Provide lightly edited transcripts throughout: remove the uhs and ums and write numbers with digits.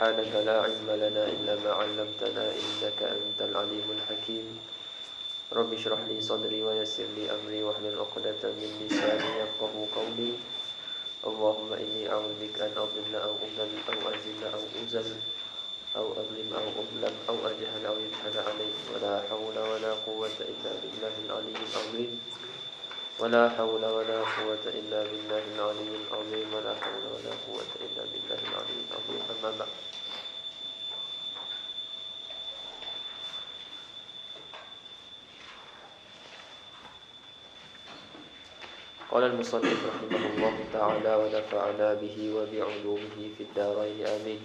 سبحانك لا علم لنا إلا ما علمتنا إنك أنت العليم الحكيم رب اشرح لي صدري ويسر لي أمري واحلل عقدة من لساني يفقهوا قولي اللهم إني أعوذ بك أن أضل أو أضل أو أزل أو أزل أو أظلم أو أظلم أو أجهل أو يجهل علي ولا حول ولا قوة إلا بالله العلي العظيم ولا حول ولا قوة إلا بالله العلي العظيم ولا حول ولا قوة إلا بالله العلي العظيم أما بعد. قال المصنف رحمه الله تعالى ونفعنا به وبعلومه في الدارين آمين.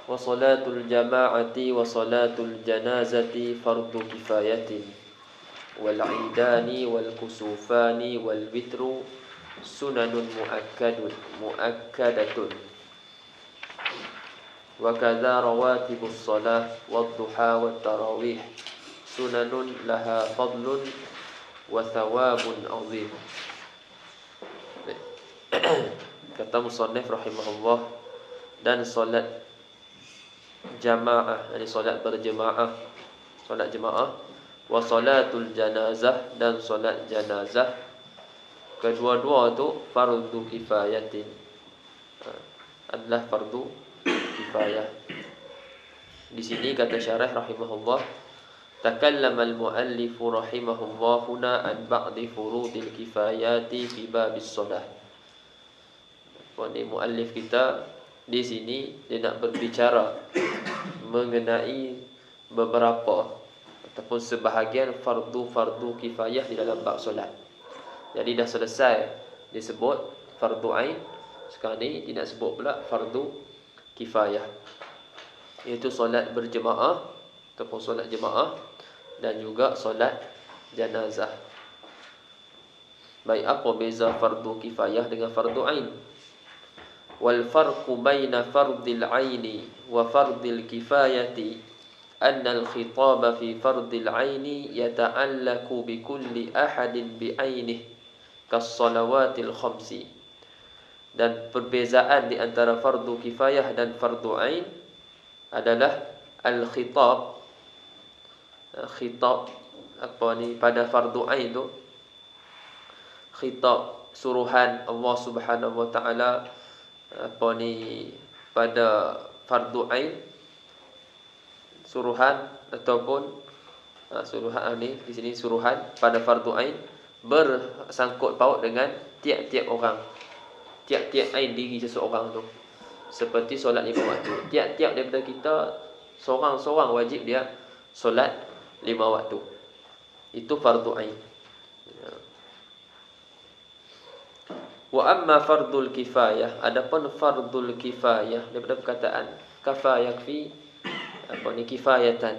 وصلاة الجماعة وصلاة الجنازة فرض كفاية والعيدان والكسوفان والوتر سنن مؤكدة وكذا رواتب الصلاة والضحى والتراويح سنن لها فضل وثواب عظيم. Kata musannif rahimahullah, dan solat jamaah, ini solat berjemaah, solat jemaah, wa salatul janazah, dan solat janazah, kedua-dua itu fardu kifayatin, adalah fardu kifayah. Di sini kata syarah rahimahullah, takallama al-muallif rahimahullah huna an ba'di furudil kifayati fi babis shalah. Ini muallif kita di sini dia nak berbicara mengenai beberapa ataupun sebahagian fardu kifayah di dalam bab solat. Jadi dah selesai disebut fardu ain, sekarang ni dia nak sebut pula fardu kifayah, iaitu solat berjemaah ataupun solat jemaah dan juga solat janazah. Baik, apa beza fardu kifayah dengan fardu ain? Wal farqu baina fardil aini wa fardil kifayati anna al khitaba fi fardil aini yata'allaqu bi kulli ahadin bi ainihi kas salawatil khamsi. Dan perbezaan di antara fardu kifayah dan fardu ain adalah al khitab. Khitab apa ni pada fardu ain tu, khitab suruhan Allah Subhanahu wa taala, apa ni pada fardu ain suruhan ataupun suruhan ni di sini suruhan pada fardu ain bersangkut paut dengan tiap-tiap orang, tiap-tiap ain diri seseorang tu. Seperti solat 5 waktu, tiap-tiap daripada kita seorang-seorang wajib dia solat 5 waktu. Itu fardu ain. Wa amma fardul kifayah, adapun fardul kifayah daripada perkataan kafa yakfi, apa ni kifayatan,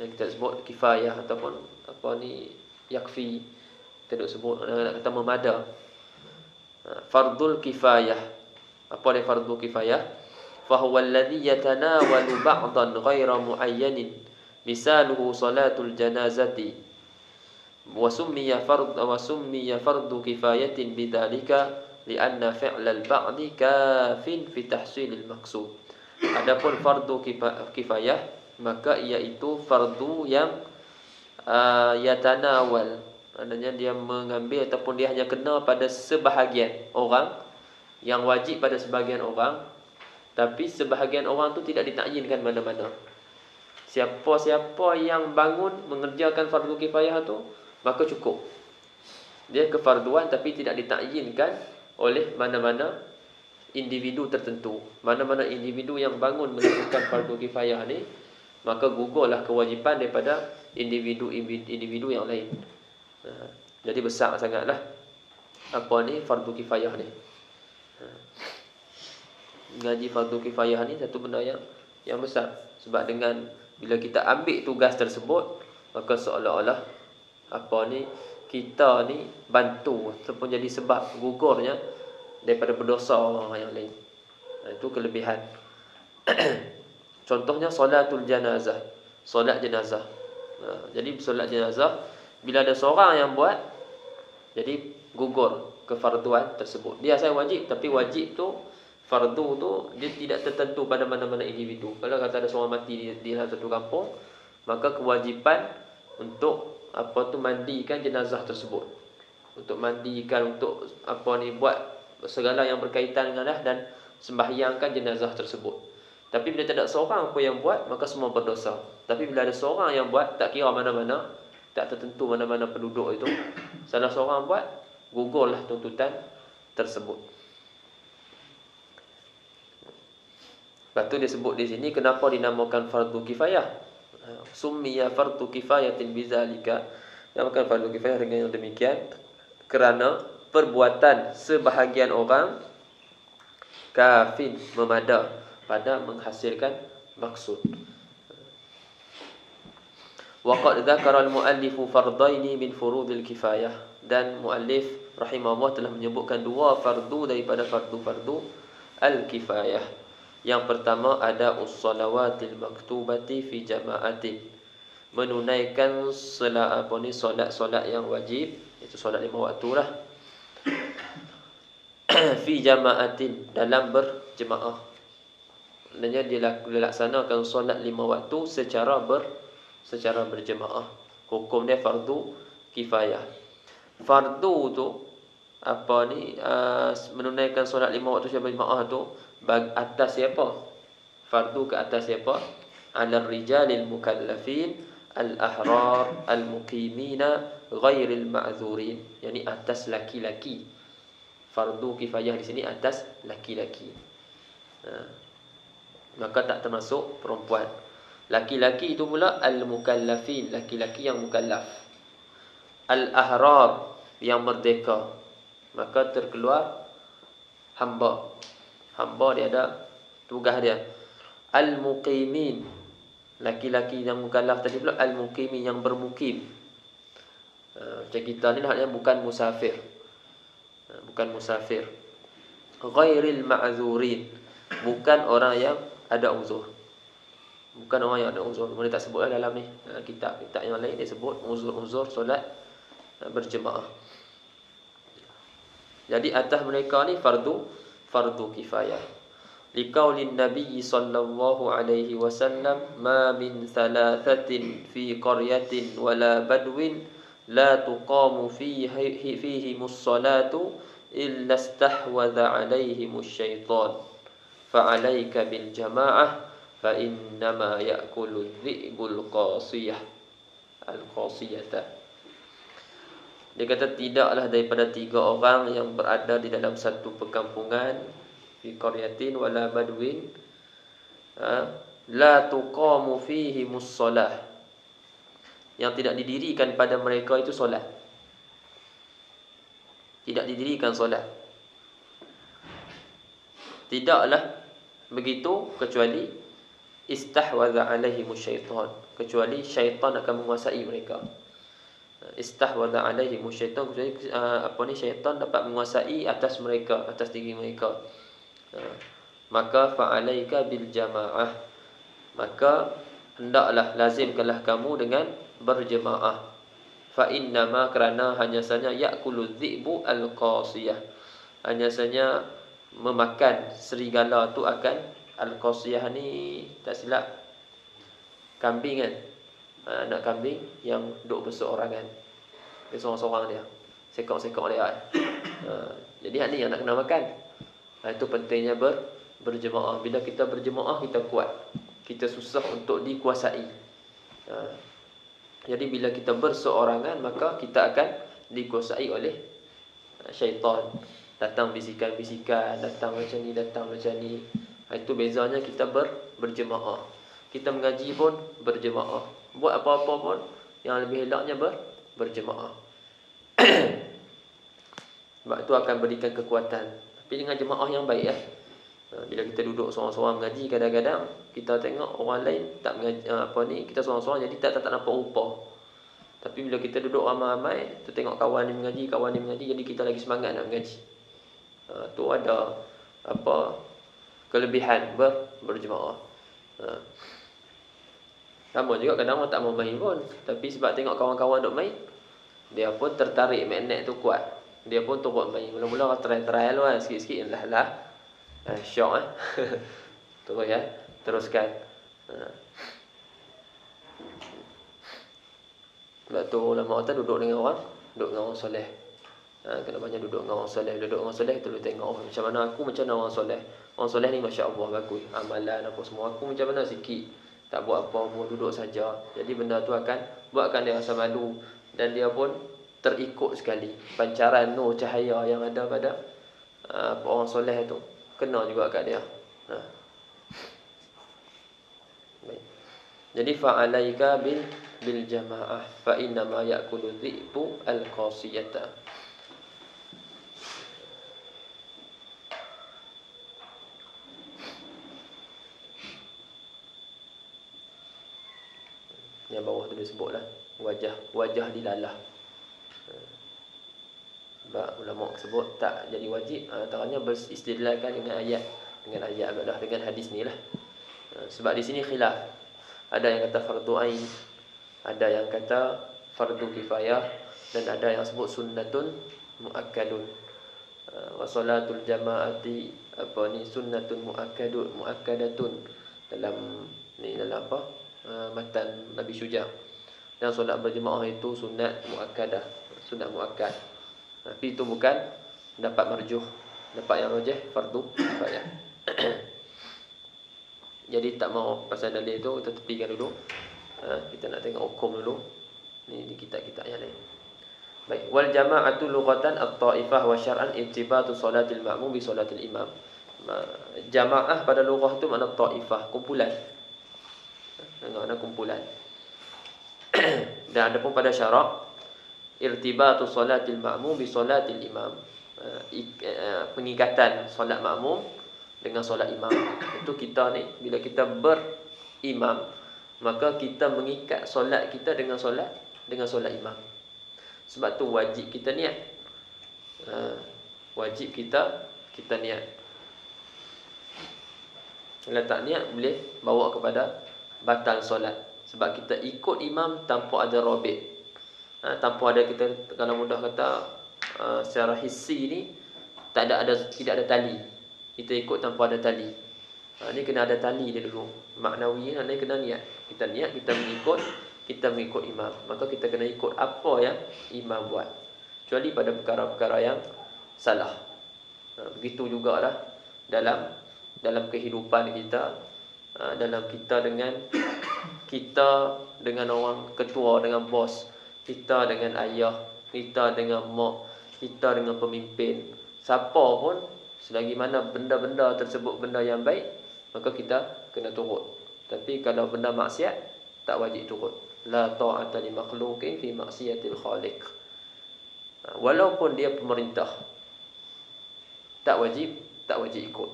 yang kita sebut kifayah ataupun apa ni yakfi, kita duk sebut nak kata memada. Fardul kifayah, apa dia fardul kifayah? Fa huwa alladhi yatanawalu ba'dan ghaira muayyanin misaluhu salatul janazati وسمي فرض كفاية بذلك لأن فعل البعض كاف في تحصيل المقصود. Adapun fardu kifayah maka iaitu fardu yang yatanawal, maknanya dia mengambil ataupun dia hanya kena pada sebahagian orang, yang wajib pada sebahagian orang, tapi sebahagian orang tu tidak ditakyinkan mana-mana. Siapa-siapa yang bangun mengerjakan fardu kifayah tu maka cukup. Dia kefarduan tapi tidak ditakyinkan oleh mana-mana individu tertentu. Mana-mana individu yang bangun melakukan fardu kifayah ni, maka gugurlah kewajipan daripada individu yang lain. Jadi besar sangatlah apa ni fardu kifayah ni. Ngaji fardu kifayah ni satu benda yang besar. Sebab dengan bila kita ambil tugas tersebut, maka seolah-olah apa ni kita ni bantu ataupun jadi sebab gugurnya daripada berdosa orang yang lain. Itu kelebihan. Contohnya solatul janazah, solat jenazah. Jadi solat jenazah bila ada seorang yang buat, jadi gugur kefarduan tersebut. Dia asal wajib, tapi wajib tu, fardu tu dia tidak tertentu pada mana-mana individu. Kalau kata ada seorang mati di dalam satu kampung, maka kewajipan untuk mandikan jenazah tersebut. Untuk mandikan, untuk buat segala yang berkaitan denganlah dan sembahyangkan jenazah tersebut. Tapi bila tak ada seorang pun yang buat, maka semua berdosa. Tapi bila ada seorang yang buat, tak kira mana-mana, tak tertentu mana-mana penduduk itu, salah seorang buat, gugurlah tuntutan tersebut. Lepas tu dia sebut di sini kenapa dinamakan fardu kifayah. Summiya fardu kifayatin bizalika. Dinamakan fardu kifayah dengan yang demikian kerana perbuatan sebahagian orang kafin, memada pada menghasilkan maksud. Waqad dzakara al-muallifu fardaini min furudil kifayah, dan muallif rahimahullah telah menyebutkan dua fardu daripada fardu-fardu al-kifayah. Yang pertama ada us-salawatil maktubati fi jama'atin, menunaikan solat yang wajib, itu solat 5 waktu lah. Fi jama'atin, dalam berjemaah. Maknanya dia laksanakan solat 5 waktu secara berjemaah. Hukum dia fardu kifayah. Fardu tu menunaikan solat 5 waktu secara berjemaah tu atas siapa? Fardu ke atas siapa? 'Alal rijalil mukallafin al-ahrar al-muqimina ghairil ma'dzurin. Yani atas laki-laki. Fardu kifayah di sini atas laki-laki. Maka tak termasuk perempuan. Laki-laki itu pula al-mukallafin, laki-laki yang mukallaf. Al-ahrar, yang merdeka. Maka terkeluar hamba. Hamba dia ada tugas dia. Al-muqimin, laki-laki yang mukallaf tadi pula al-muqimin, yang bermukim. Macam kita ni maknanya bukan musafir. Bukan musafir. Ghairil ma'dzurin, bukan orang yang ada uzur. Bukan orang yang ada uzur. Mereka tak sebutlah dalam ni kitab yang lain dia sebut uzur-uzur solat berjemaah. Jadi atas mereka ni fardu kifayah. Liqaulin Nabi sallallahu alaihi wasallam, ma min thalathatin fi qaryatin wala badwin la tuqamu fihimus salatu illa istahwadha alaihimus syaitan. Fa'alaika bil jama'ah fa innama ya'kulu dhi'bul qasiyah al-qasiyata. Dia kata tidaklah daripada 3 orang yang berada di dalam satu perkampungan, fi qaryatin wala badwin, la tuqamu fihi mussalah, yang tidak didirikan pada mereka itu solat. Tidak didirikan solat. Tidaklah begitu kecuali istahwadha alaihimus syaitan, kecuali syaitan akan menguasai mereka. Istahwadha alaihimus syaitan, kecuali syaitan dapat menguasai atas mereka, atas diri mereka. Maka fa'alaika bil jamaah, maka hendaklah lazimkanlah kamu dengan berjemaah. Fa innama, kerana hanya saja ya'kulu dhi'bu al-qasiyah, hanya saja memakan serigala tu akan al-qasiyah ni tak silap kambing kan. Anak kambing yang duduk berseorangan. Dia seorang-seorang dia. Sekok-sekok dia. Jadi hak ni yang nak kena makan. Itu pentingnya berjemaah. Bila kita berjemaah kita kuat. Kita susah untuk dikuasai. Jadi bila kita berseorangan maka kita akan dikuasai oleh syaitan. Datang bisikan-bisikan, datang macam ni, datang macam ni. Itu bezanya kita berjemaah. Kita mengaji pun berjemaah. Buat apa-apa pun yang lebih elaknya berjemaah. Sebab itu akan berikan kekuatan. Tapi dengan jemaah yang baik ya. Bila kita duduk seorang-seorang mengaji, kadang-kadang kita tengok orang lain tak mengaji, kita seorang-seorang jadi tak nampak rupa. Tapi bila kita duduk ramai-ramai, tu tengok kawan ni mengaji, jadi kita lagi semangat nak mengaji. Tu ada kelebihan berjemaah. Sama juga kadang orang tak mau main pun, tapi sebab tengok kawan-kawan duk main, dia pun tertarik, magnet tu kuat. Dia pun turut main. Mula-mula try lah sikit-sikit lah. Syok terus ya, teruskan. Sebab tu ulama kata duduk dengan orang soleh. Kena banyak duduk dengan orang soleh. Duduk dengan orang soleh tu tengok macam mana aku, macam mana orang soleh. Orang soleh ni masya-Allah bagus. Amalan apa semua aku macam mana sikit. Tak buat apa pun, duduk saja. Jadi benda tu akan buatkan dia rasa malu dan dia pun terikut sekali. Pancaran nur cahaya yang ada pada orang soleh tu kena juga kat dia. Baik. Jadi fa'alaika bil jamaah fa inna ma ya'kulu dhi'bu al-qasiyata. Yang bawah tu disebutlah wajah dilalah. Sebab ulama sebut tak jadi wajib, antaranya beristidlalkan dengan ayat adalah dengan hadis ni lah. Sebab di sini khilaf. Ada yang kata fardu ain, ada yang kata fardu kifayah, dan ada yang sebut sunnatun muakkadun. Wa salatul jamaati sunnatun muakkadatun dalam apa? Matan Nabi Syuja. Dan solat berjemaah itu sunat muakkadah, sunat muakkad. Tapi itu bukan dapat marjuh, dapat yang rajih fardu kifayah. Jadi tak mau pasal dalil itu kita tepikan dulu. Kita nak tengok hukum dulu. Ni di kitab-kitab yang lain. Baik, wal jama'atu lughatan at-ta'ifah wa syar'an intibatu salatil ma'mum bi salatil imam. Jamaah pada lughah tu makna ta'ifah, kumpulan. Makna kumpulan. Dan ada pun pada syarak irtibatu salatil ma'mum bi salatil imam. Pengikatan solat makmum dengan solat imam. Itu kita ni bila kita berimam, maka kita mengikat solat kita dengan solat imam. Sebab tu wajib kita niat. Wajib kita niat. Kalau tak niat boleh bawa kepada batal solat. Sebab kita ikut imam tanpa ada robit. Tanpa ada, kita kalau mudah kata secara hissi ni tidak ada tali. Kita ikut tanpa ada tali. Ni kena ada tali dia dulu. Maknawi ni kena niat. Kita niat kita mengikut imam. Maka kita kena ikut apa yang imam buat. Kecuali pada perkara-perkara yang salah. Begitu jugalah dalam kehidupan kita, dalam kita dengan orang ketua, dengan bos, kita dengan ayah, kita dengan mak, kita dengan pemimpin, siapa pun, selagi mana benda-benda tersebut benda yang baik, maka kita kena turut. Tapi kalau benda maksiat, tak wajib turut. La ta'ata li makhluqin fi maksiatil khaliq. Walaupun dia pemerintah, tak wajib ikut.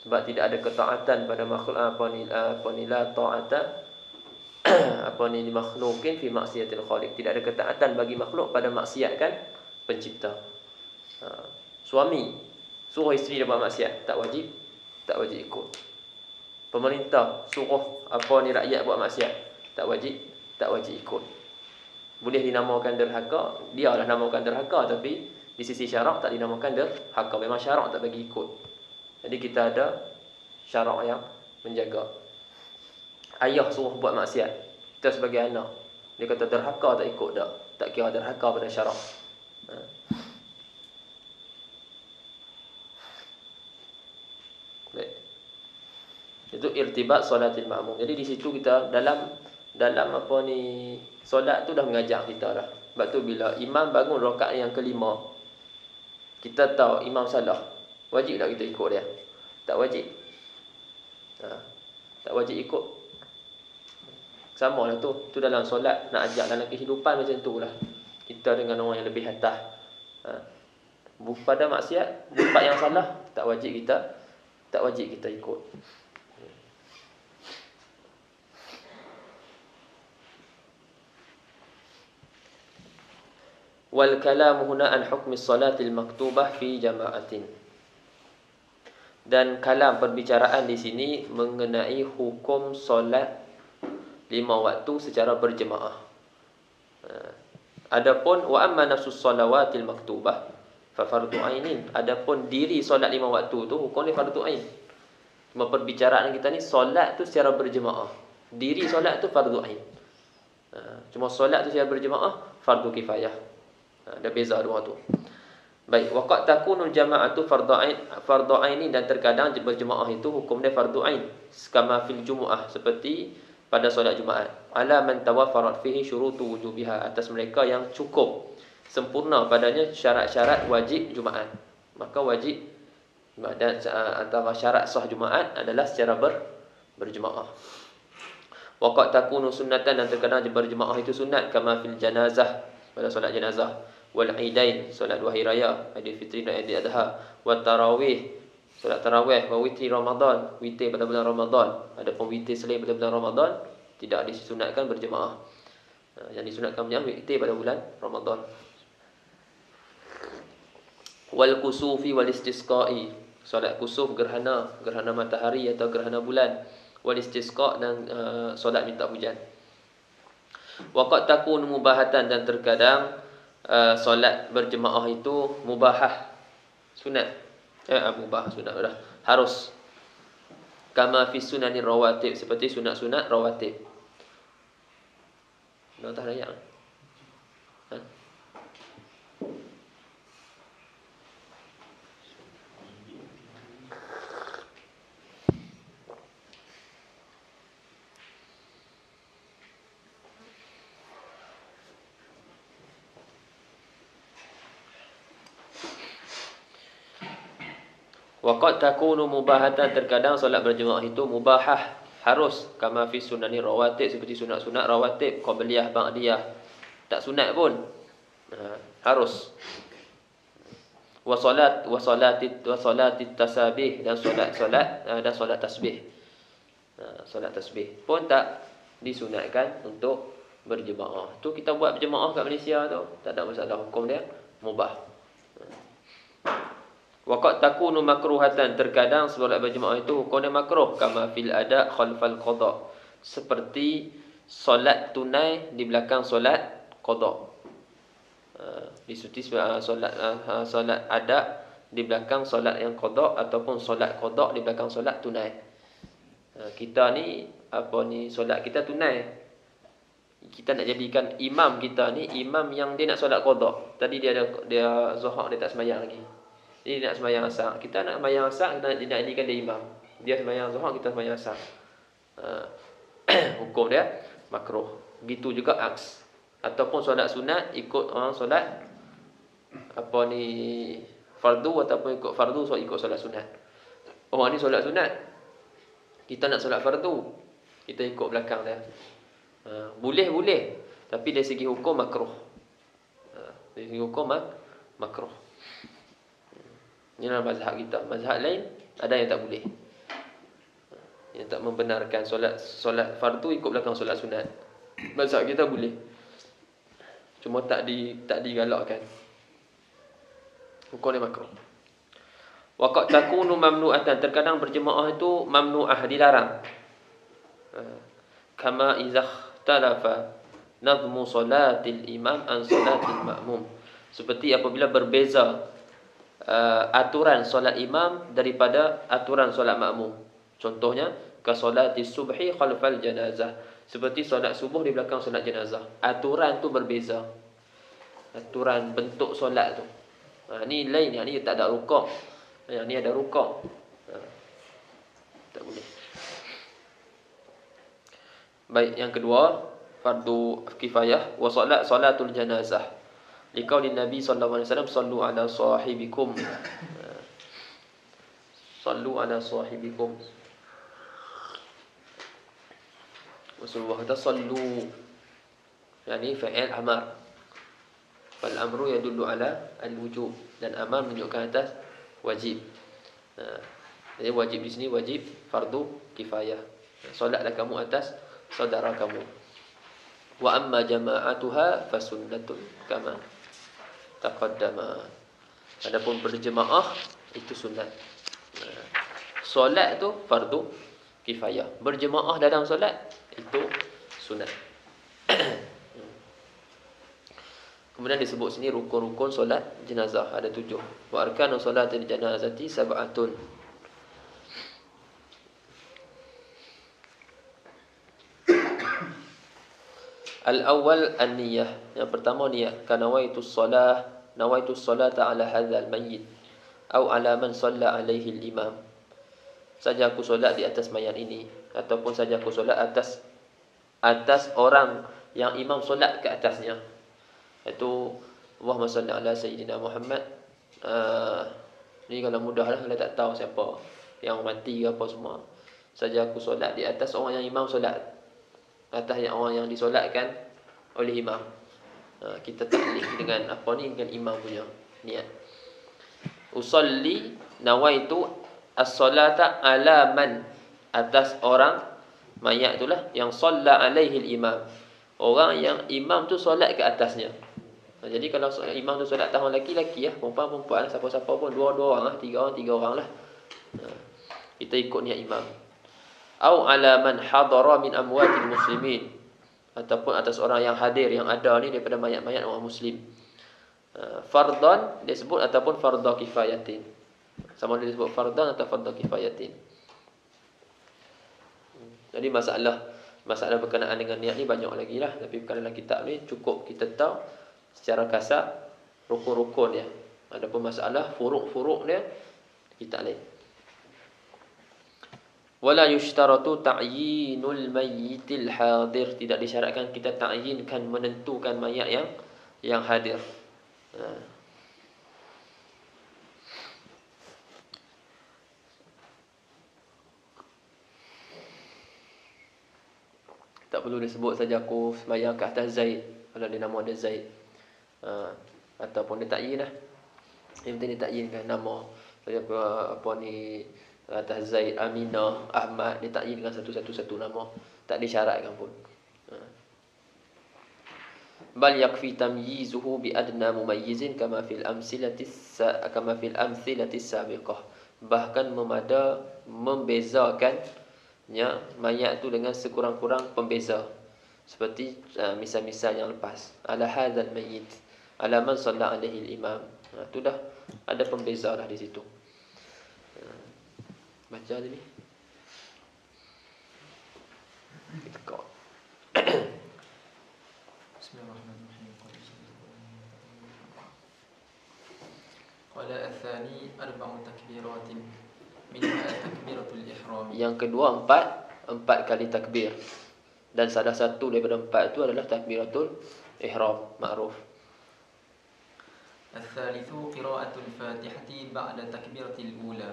Sebab tidak ada ketaatan pada makhluk la ta'ata li makhluqin fi maksiatil khaliq. Tidak ada ketaatan bagi makhluk pada maksiatkan pencipta. Suami suruh isteri dia buat maksiat, tak wajib ikut. Pemerintah suruh rakyat buat maksiat, tak wajib ikut. Boleh dinamakan derhaka, dialah namakan derhaka, tapi di sisi syarak tak dinamakan derhaka. Memang syarak tak bagi ikut. Jadi kita ada syarak yang menjaga. Ayah suruh buat maksiat, kita sebagai anak, dia kata derhaka, tak ikut dak. Tak kira derhaka pada syarak. Itu irtibat solatil ma'mum. Jadi di situ kita dalam solat tu dah mengajar kita dah. Sebab tu bila imam bangun rakaat yang kelima, kita tahu imam salah, wajib tak kita ikut dia? Tak wajib. Tak wajib ikut. Sama lah tu. Tu dalam solat nak ajak dalam kehidupan macam tu lah. Kita dengan orang yang lebih atas. Pada maksiat, buat yang salah, tak wajib kita ikut. Wal kalam huna an hukmi salatil maktubah fi jama'atin. Dan kalam, perbicaraan di sini mengenai hukum solat 5 waktu secara berjemaah. Adapun wa amma nafsus salawatil maktubah, fa fardu ainin. Adapun diri solat 5 waktu tu hukum dia fardu ain. Cuma perbicaraan kita ni solat tu secara berjemaah. Diri solat tu fardu ain. Cuma solat tu secara berjemaah fardu kifayah. Ada beza dua tu. Baik, waqad takunul jama'atu fardhu ain dan terkadang berjemaah itu hukum dia fardu ain. Kama fil jumu'ah, seperti pada solat Jumaat. Ala man tawaffarat fihi syurutu wujubiha, atas mereka yang cukup sempurna padanya syarat-syarat wajib Jumaat. Maka wajib dan antara syarat sah Jumaat adalah secara berjemaah. Waqad takunu sunnatan, dan terkadang berjemaah itu sunat, kama fil janazah, pada solat jenazah, wal aidain, solat dua hari raya, Aidil Fitri dan Aidil Adha, wat tarawih, solat tarawih, wa witri Ramadan, witir pada bulan Ramadan. Adapun witir selain pada bulan Ramadan tidak disunatkan berjemaah. Yang disunatkan witir pada bulan Ramadan. Wal kusufi wal istisqa'i, solat kusuf, gerhana matahari atau gerhana bulan, wal istisqa, dan solat minta hujan. Waqad takunu mubahatan, dan terkadang solat berjemaah itu mubahah, sunat. Mubah, sunat dah. Harus. Kama fi sunanir rawatib, seperti sunat-sunat rawatib. Nak tak layak? Waqad takunu mubahatan, terkadang solat berjemaah itu mubahah, harus. Kama fi sunani rawatib, seperti sunat-sunat rawatib, qabliyah, ba'diyah. Tak sunat pun harus. Wa salatit tasabih, dan solat tasbih. Solat tasbih pun tak disunatkan untuk berjemaah. Tu kita buat berjemaah kat Malaysia tu, tak ada masalah, hukum dia mubah. Waqad takunu makruhatan, terkadang solat berjemaah itu hukumnya makruh, kama fil ada khalfal qada, seperti solat tunai di belakang solat qada. Disuti solat ada di belakang solat yang qada, ataupun solat qada di belakang solat tunai. Kita ni solat kita tunai. Kita nak jadikan imam kita ni imam yang dia nak solat qada. Tadi dia zuhur, dia tak sembahyang lagi. Dia nak sembahyang asar. Kita nak sembahyang asar, kita nak jadikan dia imam. Dia sembahyang zuhur, kita sembahyang asar. Hukum dia makruh. Begitu juga aks. Ataupun solat sunat ikut orang solat fardu, ataupun ikut fardu ikut solat sunat. Orang ni solat sunat, kita nak solat fardu, kita ikut belakang dia. Boleh, tapi dari segi hukum makruh. Dari segi hukum makruh. Ini adalah mazhab kita. Mazhab lain ada yang tak boleh, yang tak membenarkan solat fardu ikut belakang solat sunat. Mazhab kita boleh, cuma tak digalakkan. Hukum dia makruh. Waqad takunu mamnu'atan, terkadang berjemaah itu mamnu'ah, dilarang. Kama idza ikhtalafa nazmu salatil imam an salatil ma'mum, seperti apabila berbeza aturan solat imam daripada aturan solat makmum. Contohnya ka solati subhi khalfal janazah, seperti solat subuh di belakang solat jenazah. Aturan tu berbeza, aturan bentuk solat tu. Ni lain, yang ni tak ada rukuk, yang ni ada rukuk. Tak boleh. Baik, yang kedua fardu kifayah wa salatul janazah. Liqaulin Nabi sallallahu alaihi wasallam, sallu ala sahibikum. Sallu ala sahibikum. Rasulullah kata sallu, yani fa'il amar. Fal amru yadullu ala al-wujub, dan amar menunjukkan atas wajib. Jadi wajib di sini wajib fardu kifayah. Solatlah kamu atas saudara kamu. Wa amma jama'atuha fasunnatun kama taqaddama. Adapun berjemaah itu sunat. Solat tu fardu kifayah. Berjemaah dalam solat itu sunat. Kemudian disebut sini rukun-rukun solat jenazah ada 7. Wa arkanu salatil janazati sab'atun. Al-awwal an-niyah. Yang pertama niat. Nawaitus salata ala hadzal mayyit atau ala man shalla alaihi al-imam. Saja aku solat di atas mayat ini, ataupun saja aku solat atas orang yang imam solat ke atasnya. Itu Allahumma salli ala sayyidina Muhammad. Ni kalau mudah lah, kalau tak tahu siapa yang mati ke apa semua. Saja aku solat di atas orang yang imam solat, atas yang orang yang disolatkan oleh imam. Kita taklid dengan apa ni, dengan imam punya niat. Usalli nawaitu as-salata ala man, atas orang mayat itulah yang shalla alaihi al-imam. Orang yang imam tu solat ke atasnya. Jadi kalau imam tu solat tahun lelaki-lelaki lah, perempuan-perempuan, siapa-siapa pun, 2 orang lah, 3 orang lah. Kita ikut niat imam. Au ala man hadara min amwatil muslimin, ataupun atas orang yang hadir, yang ada ni daripada mayat-mayat orang muslim. Fardhan disebut ataupun fardhu kifayatin. Sama ada disebut fardhan atau fardhu kifayatin. Jadi masalah berkenaan dengan niat ni banyak lagi lah, tapi dalam kitab ni cukup kita tahu secara kasar rukun-rukun dia. Adapun masalah furuk-furuk dia kita lain. Wala yushtaratu ta'yinul mayyitil hadir, tidak disyaratkan kita ta'yinkan, menentukan mayat yang hadir. Tak perlu disebut saja aku sembahyang ke atas Zaid kalau dia nama dia Zaid. Ataupun dia ta'yin lah. Yang penting dia ta'yinkan nama. Saya apa ni, atas Zaid, Aminah, Ahmad, dia ta'yin dengan satu nama. Tak disyaratkan pun. Bal yakfi tamyizuhu bi adna mumayyizin kama fil amsilati sabiqah. Bahkan membezakan mayat tu dengan sekurang-kurang pembeza, seperti misal-misal yang lepas. Ala hadzal mayyit ala man shalla alaihi al-imam. Tu dah ada pembeza dah di situ. Baca ni. Kita Bismillahirrahmanirrahim. Qala ath-thani arba'u takbiratin minha takbiratul ihram. Yang kedua empat kali takbir. Dan salah satu daripada 4 itu adalah takbiratul ihram, ma'ruf. Al-thalithu qira'atul Fatihati ba'da takbiratil ula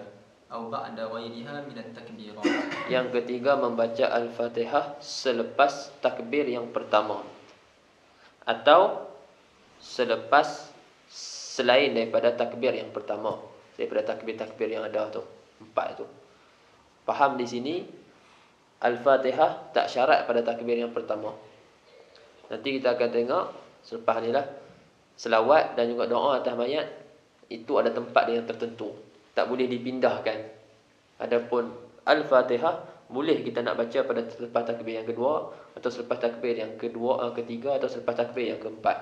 atau ba'da ghairiha min at-takbirat. Yang ketiga membaca Al-Fatihah selepas takbir yang pertama atau selain daripada takbir yang pertama, daripada takbir-takbir yang ada tu, 4 tu. Faham di sini Al-Fatihah tak syarat pada takbir yang pertama. Nanti kita akan tengok selepas ni lah, selawat dan juga doa atas mayat itu ada tempat yang tertentu, tak boleh dipindahkan. Adapun Al-Fatihah boleh kita nak baca pada selepas takbir yang kedua, atau selepas takbir yang ketiga, atau selepas takbir yang keempat.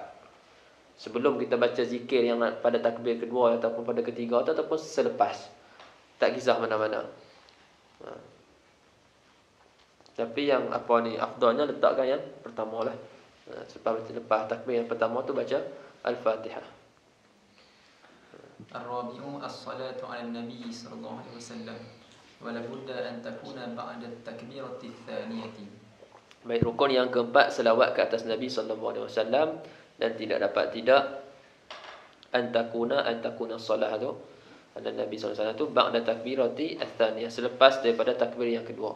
Sebelum kita baca zikir yang pada takbir kedua ataupun pada ketiga, ataupun selepas, tak kisah mana-mana. Tapi yang afdalnya letakkan yang pertama lah. Selepas takbir yang pertama tu baca Al-Fatihah. Ar-rabi'u as-salatu 'ala an-nabi sallallahu alaihi wasallam wa la budda an takuna ba'da at-takbirati ats-tsaniyati. Baik, rukun yang keempat selawat ke atas Nabi sallallahu alaihi wasallam, dan tidak antakuna salah tu ada Nabi sallallahu alaihi wasallam tu ba'da takbirati ats-tsaniyah, selepas daripada takbir yang kedua.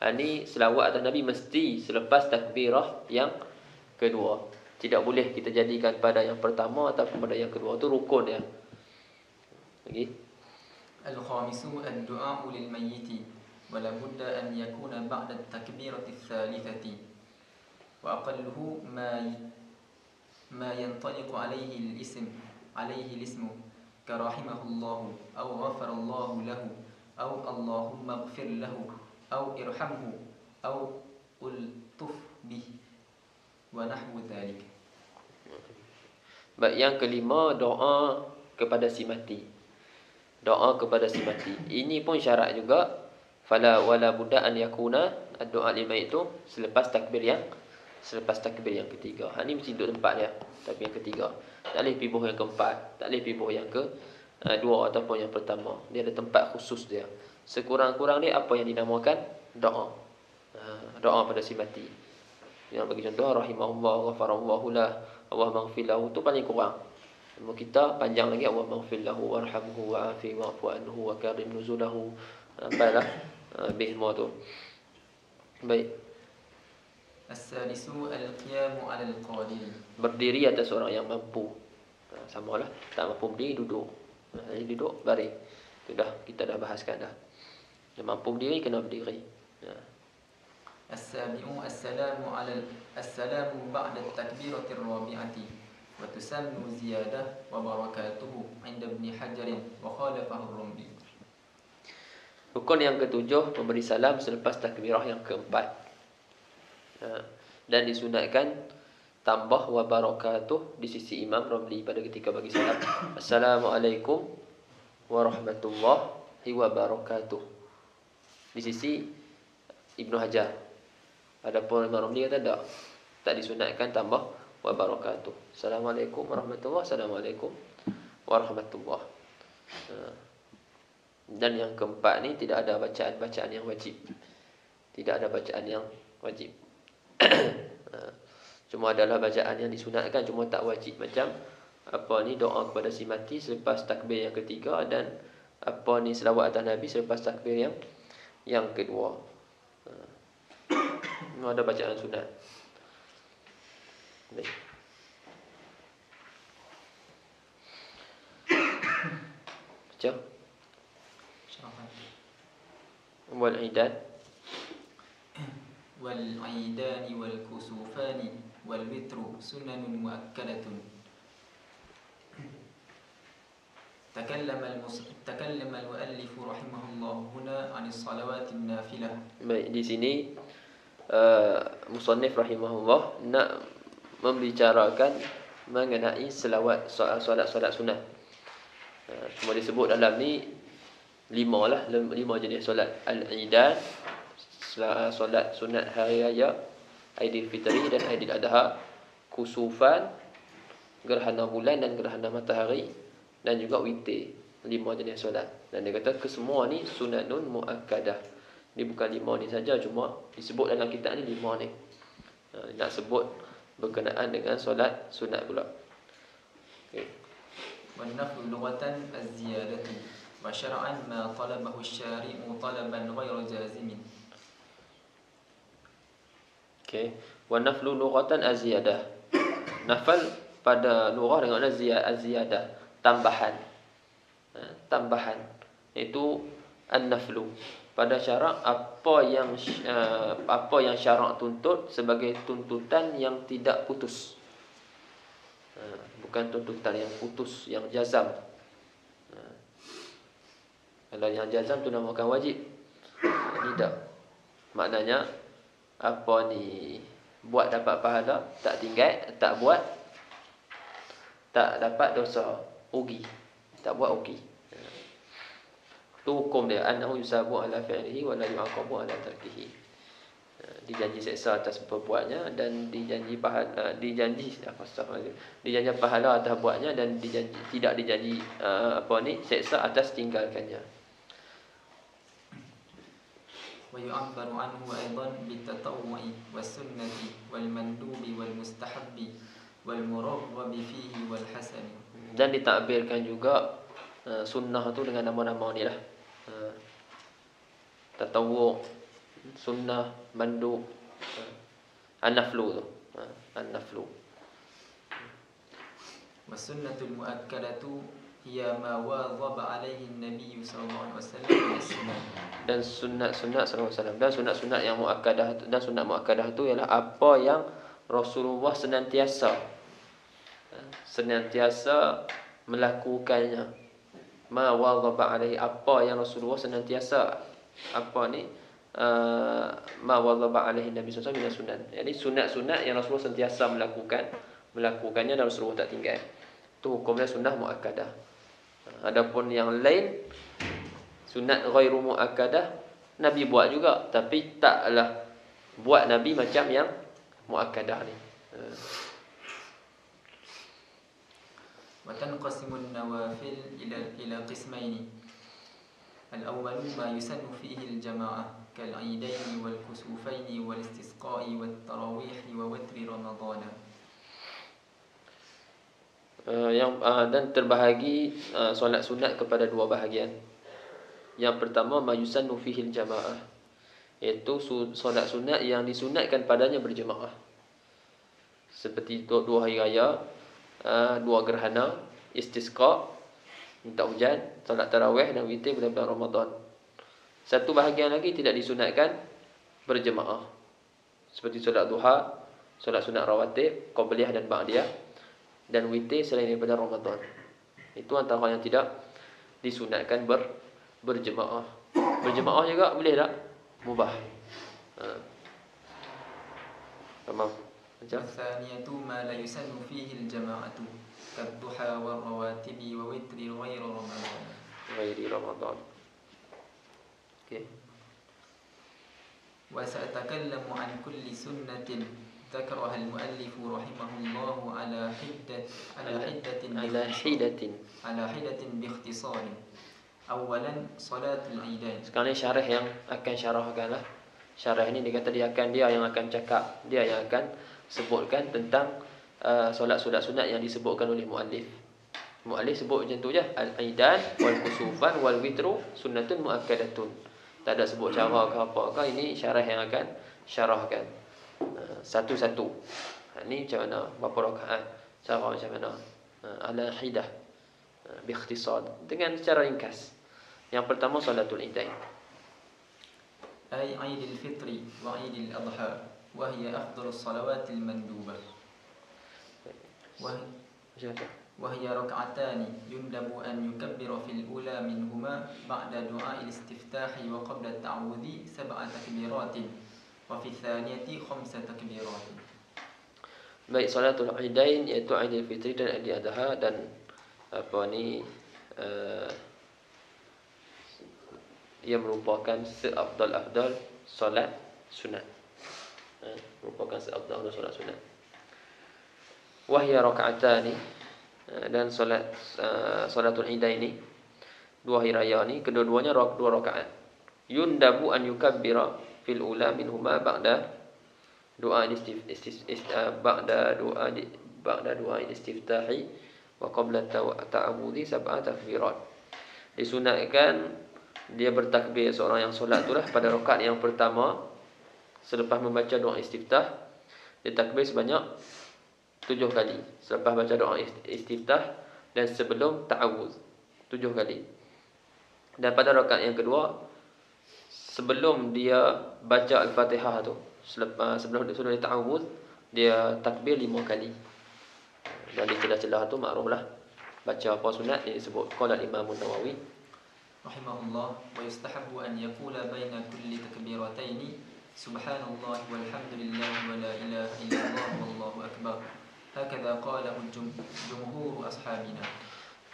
Ini selawat atas Nabi mesti selepas takbirah yang kedua. Tidak boleh kita jadikan pada yang pertama ataupun pada yang kedua. Itu rukun ya. Lagi. Al-khamisu ad-du'a'u lil mayyiti wa la budda an yakuna ba'da at-takbirati ats-tsalitsati wa aqalluhu ma yantaliqu alayhi al-ismu ka rahimahullahu aw ghafarallahu lahu aw Allahumma ighfir lahu aw irhamhu aw ultuf bih wa nahwu dzalik. Baik, yang kelima, doa kepada si mati. Doa kepada si mati. Ini pun syarat juga. Fala wala budda an yakuna doa lima itu selepas takbir yang ketiga. Ha, ni mesti duduk tempat dia. Tapi yang ketiga. Tak boleh pibuh yang keempat. Tak boleh pibuh yang kedua ataupun yang pertama. Dia ada tempat khusus dia. Sekurang-kurang dia apa yang dinamakan doa. Doa pada si mati. Yang bagi contoh, rahimahullah, ghafarallahu lah, Allah maghfir lahu, tu paling kurang. Nama kita panjang lagi, Allah maghfir lahu warhamhu wa'afi wa'fu anhu wa karim nuzulahu. Apalah habis semua tu. Baik. As-salisu al-qiyamu 'ala al-qadir. Berdiri atas orang yang mampu. Samalah, tak mampu berdiri, duduk. Duduk baring. Sudah, kita dah bahaskan dah. Yang mampu berdiri kena berdiri. As-sabi'u as-salamu 'ala as-salamu ba'da at-takbirati ar-rabi'ati wa tusammu ziyadah wa barakatuhu 'inda Ibn Hajar wa khalafahu ar-Rumli. Rukun yang ketujuh, memberi salam selepas takbirah yang keempat. Dan disunatkan tambah wa barakatuh di sisi Imam Ramli pada ketika bagi salam. Assalamualaikum warahmatullahi wabarakatuh. Di sisi Ibnu Hajar. Adapun Imam Ramli kata tak disunatkan tambah wa barakatuh. Assalamualaikum warahmatullahi, assalamualaikum warahmatullahi. Dan yang keempat ni tidak ada bacaan-bacaan yang wajib. Tidak ada bacaan yang wajib. Cuma adalah bacaan yang disunatkan, cuma tak wajib. Macam apa ni, doa kepada si mati selepas takbir yang ketiga, dan apa ni, selawat atas Nabi selepas takbir yang kedua. Ada bacaan sunat. Baik. Baca. Wal-idan wal-aidani wal-kusufani wal-witru sunanun muakkadatun. تكلم المؤلف رحمه الله هنا عن الصلوات النافلة. Baik, di sini musannif rahimahullah nak membicarakan mengenai solat sunat. Cuma disebut dalam ni lima jenis solat. Al-idan, solat sunat hari raya Aidilfitri dan Aidil Adha, kusufan, gerhana bulan dan gerhana matahari, dan juga witir. 5 jenis solat. Dan dia kata kesemua ni sunanun muakkadah. Ni bukan 5 ni saja, cuma disebut dalam kitab ni 5 ni. Nak sebut berkenaan dengan solat sunat pula. Okey. والنفل لغة الزيادة وشرعا ما طلبه الشارع طلبا غير جازم. Okey. والنفل لغة الزيادة. Nafal pada lughah dengan ziyadah, tambahan. Tambahan itu an-naflu. Pada syarak apa yang syarak tuntut sebagai tuntutan yang tidak putus. Bukan tuntutan yang putus, yang jazam. Kalau yang jazam tu namakan wajib. Tidak. Maknanya apa ni, buat dapat pahala, tak tinggal, tak buat tak dapat dosa, rugi. Tak buat rugi. Tu hukum dia, annahu yusabu ala fi'lihi wa la yu'aqabu ala tarkihi. Dijanji seksa atas perbuatnya dan dijanji pahala atas buatnya, dan tidak dijanji seksa atas tinggalkannya. Wa yu'abbaru anhu aidan bitatawwu'i was-sunnati wal-mandubi wal-mustahabbi wal-muraghhabi fihi wal-hasani. Dan ditakbirkan juga sunnah tu dengan nama-nama ni lah. Tatawwu', sunnah, mandub, an-naflu tu. An-naflu. Was-sunnatul muakkadatu hiya ma wadhaba alaihi an-nabiy sallallahu alaihi wasallam. Dan sunat-sunat sallallahu alaihi wasallam, dan sunat-sunat yang muakkadah, dan sunat muakkadah tu ialah apa yang Rasulullah senantiasa melakukannya. Ma wadhaba alaihi, apa yang Rasulullah senantiasa ma wadhaba alaihi Nabi sallallahu alaihi wasallam sunan. Jadi sunat-sunat yang Rasulullah sentiasa melakukannya dan Rasulullah tak tinggal. Itu hukumnya sunnah muakkadah. Adapun yang lain sunat ghairu muakkadah Nabi buat juga, tapi taklah buat Nabi macam yang muakkadah ni. وتنقسم النوافل إلى قسمين. الأول ما يسن فيه الجماعة كالعيدين والكسوفين والاستسقاء والتراويح ووتر رمضان. Dan terbahagi solat sunat kepada dua bahagian. Yang pertama mayusannu fihil jamaah, iaitu solat sunat yang disunatkan padanya berjemaah. Seperti dua hari raya, dua gerhana, istisqa, minta hujan, solat tarawih dan witir bulan Ramadan. Satu bahagian lagi tidak disunatkan berjemaah. Seperti solat duha, solat sunat rawatib, qabliyah dan ba'diyah, dan witir selain daripada Ramadan. Itu antara yang tidak disunatkan berjemaah. Berjemaah juga boleh tak? Mubah. Tamam. Macam والثانية ما لا يسن فيه الجماعة كالضحى والرواتب ووتر غير رمضان. غير رمضان. Okay. وسأتكلم عن كل سنة ذكرها المؤلف رحمه الله على حدة باختصار. أولا صلاة العيدين. Sekarang ni syarah yang akan syarahkanlah. Syarah ni dia kata dia yang akan cakap, dia yang akan sebutkan tentang solat-solat sunat yang disebutkan oleh muallif. Muallif sebut macam tu je, al-aidan wal kusufan wal witru sunnatun muakkadatun. Tak ada sebut cara ke apa ke, ini syarah yang akan syarahkan satu-satu. Ni macam mana, berapa rakaat, cara macam mana, ala hidah, bi ikhtisar, dengan secara ringkas. Yang pertama salatul idain, أي عيد الفطر وعيد الأضحى وهي أفضل الصلوات المندوبة وهي ركعتان يندب أن يكبر في الأولى منهما بعد دعاء الاستفتاح وقبل التعوذ 7 تكبيرات وفي الثانية 5 تكبيرات. Baik, salatul idain iaitu Aidil Fitri dan Aidil Adha, dan ia merupakan seafdal solat sunat. Merupakan seafdal solat sunat. Wahya raka'atani, dan salatul idain ini, dua hari raya ni, kedua-duanya dua rakaat. Yundabu an yukabbira fil ula minhuma ba'da doa istiftahi wa qabla ta'awudhi 7 takbirat. Disunatkan dia bertakbir, seorang yang solat itulah, pada rakaat yang pertama selepas membaca doa istiftah, dia takbir sebanyak 7 kali selepas baca doa istiftah dan sebelum ta'awudz 7 kali. Dan pada rakaat yang kedua, sebelum dia baca al-Fatihah tu, sebelum dia ta'awudz, dia takbir 5 kali. Dan di celah-celah tu makruflah baca apa sunat yang disebut. Qala Imam Nawawi rahimahullah, wa yustahabbu an yaqula baina kulli takbirataini subhanallah walhamdulillah wa la ilaha illallah wallahu akbar. Hakadha qalahu jumhur ashabina.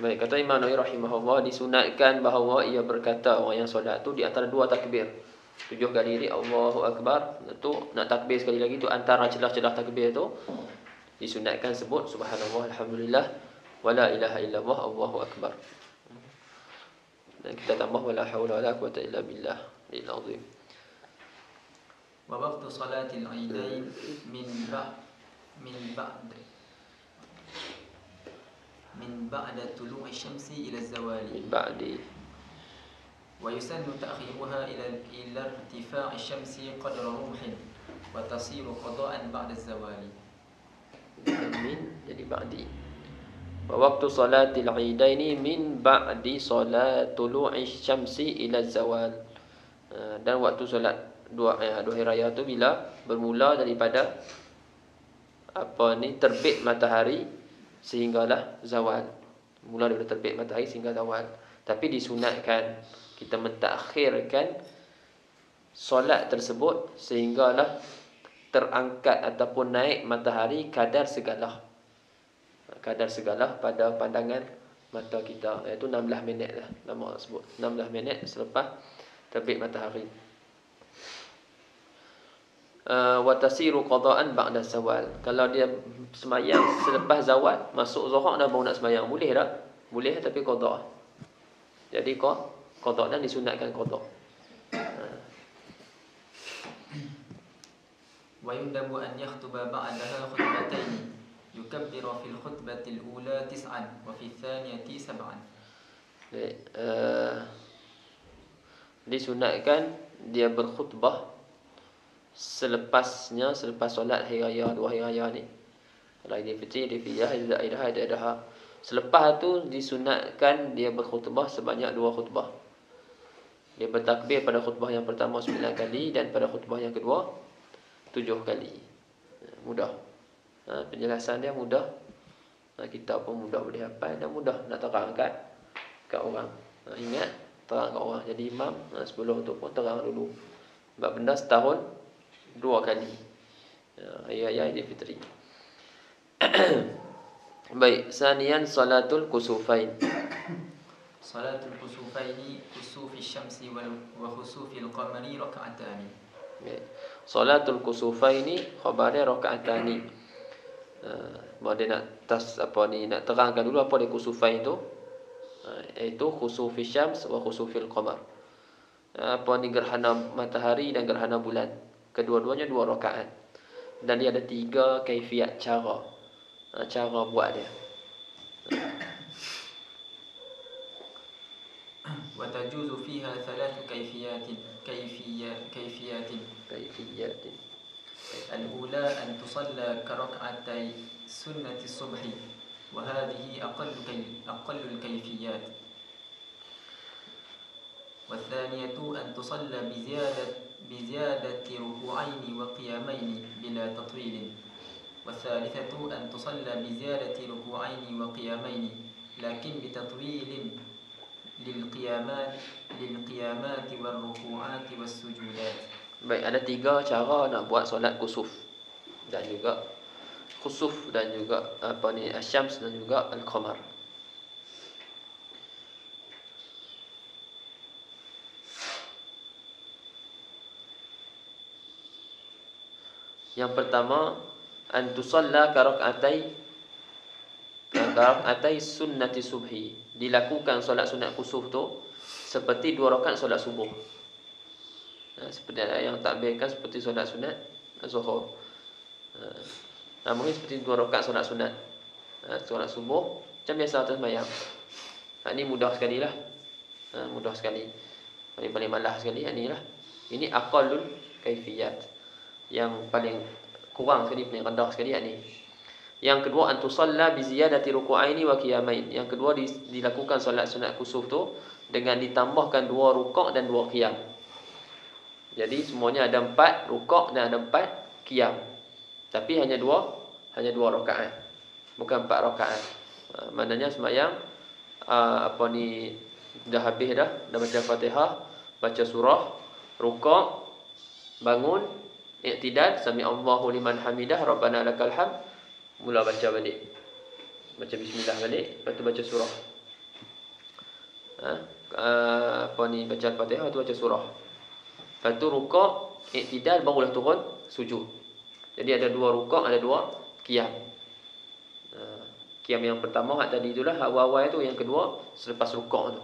Baik, kata Imam Nawawi rahimahullah, disunatkan bahawa ia berkata, orang yang solat tu, di antara 2 takbir 7 kali ni Allahu akbar, tu nak takbir sekali lagi tu, antara celah-celah takbir tu disunatkan sebut subhanallah alhamdulillah wa la ilaha illallah Allahu akbar. Dan kita tambah wala haula wala quwwata illa billah al azim. Wa waqtu salatil aidain min ba'da tulu'i syamsi ila zawali. Min ba'di. Wa yusannu ta'khiruha ila irtifa'i syamsi qadra rumhin wa tasiru qada'an ba'da zawali. Min jadi ba'di. Wa waqtu salatil aidaini min ba'di salat tulu'i syamsi ila zawal. Dan waktu solat dua hari raya tu bila bermula daripada terbit matahari sehinggalah zawal. Mula daripada terbit matahari sehingga zawal. Tapi disunatkan kita mentakhirkan solat tersebut sehinggalah terangkat ataupun naik matahari kadar segalah. kadar segala pada pandangan mata kita, iaitu 16 minit lah lama sebut, 16 minit selepas terbit matahari. Wa tasiru qada'an ba'da zawal. Kalau dia semayang selepas zawal, masuk zuhur dah baru nak semayang, boleh tak? Boleh, tapi qada'. Jadi qada' dan disunatkan qada'. Wa yundabu an yakhtuba ba'daha khutbatayn yukabbiru fil khutbatil ula 9 wa fi thaniyati 7. Disunatkan dia berkhutbah selepas solat hari raya, 2 hari raya ni. Kalau Idul Fitri, Idul Fitri, Idul Adha, Idul Adha. Selepas tu disunatkan dia berkhutbah sebanyak 2 khutbah. Dia bertakbir pada khutbah yang pertama 9 kali dan pada khutbah yang kedua 7 kali. Mudah. Penjelasan dia mudah. Kita pun mudah boleh hafal dan mudah nak terang kat orang. Ingat terang kat orang. Jadi imam sebelum tu pun terang dulu. Sebab benda setahun 2 kali. Ayat Idul Fitri. Baik, sanian salatul kusufain. Salatul kusufaini kusufi syamsi wa khusufil qamari raka'atani. Baik. Salatul kusufaini khabarnya raka'atani. Dia nak nak terangkan dulu apa dia kusufain tu. Iaitu khusufi syams wa khusufil qamar. Gerhana matahari dan gerhana bulan. Kedua-duanya 2 rakaat. Dan dia ada 3 kaifiat cara buat dia. Wa tajuzu fiha 3 kaifiyatin. Al-ula an tusalla ka rak'atay sunnati subhi wa hadhihi aqallu al-kayfiyat. والثانية أن تصلى بزيادة ركوعين وقيامين بلا تطويل. والثالثة أن تصلى بزيادة ركوعين وقيامين لكن بتطويل للقيامات والركوعات والسجودات. Baik, ada 3 cara nak buat solat kusuf dan juga khusuf dan juga asyams dan juga al-qamar. Yang pertama, an tusalla ka rak'atai sunnati subhi. Dilakukan solat sunat kusuf tu seperti 2 rakaat solat subuh. Seperti yang takbirkan seperti solat sunat zuhur. Mungkin seperti 2 rakaat solat sunat. Solat subuh macam biasa atas sembahyang. Ini mudah sekali lah. Mudah sekali. Paling malah sekali ni lah. Ini aqallul kaifiyat. Yang paling kurang sekali, paling rendah sekali ni. Yang kedua, antusalla bi ziyadati ruku'aini wa qiyamain. Yang kedua dilakukan solat sunat kusuf tu dengan ditambahkan 2 rukuk dan 2 qiyam. Jadi semuanya ada 4 rukuk dan ada 4 qiyam. Tapi hanya 2 rakaat. Bukan 4 rakaat. Maknanya sembahyang dah habis dah baca Fatihah, baca surah, rukuk, bangun, i'tidal, sami Allahu liman hamidah, rabbana lakal hamd, mula baca balik. Baca bismillah balik, lepas tu baca surah. Baca Al-Fatihah, lepas tu baca surah. Lepas tu rukuk, i'tidal, barulah turun sujud. Jadi ada 2 rukuk, ada 2 qiyam. Qiyam yang pertama tadi itulah awal-awal tu, yang kedua selepas rukuk tu.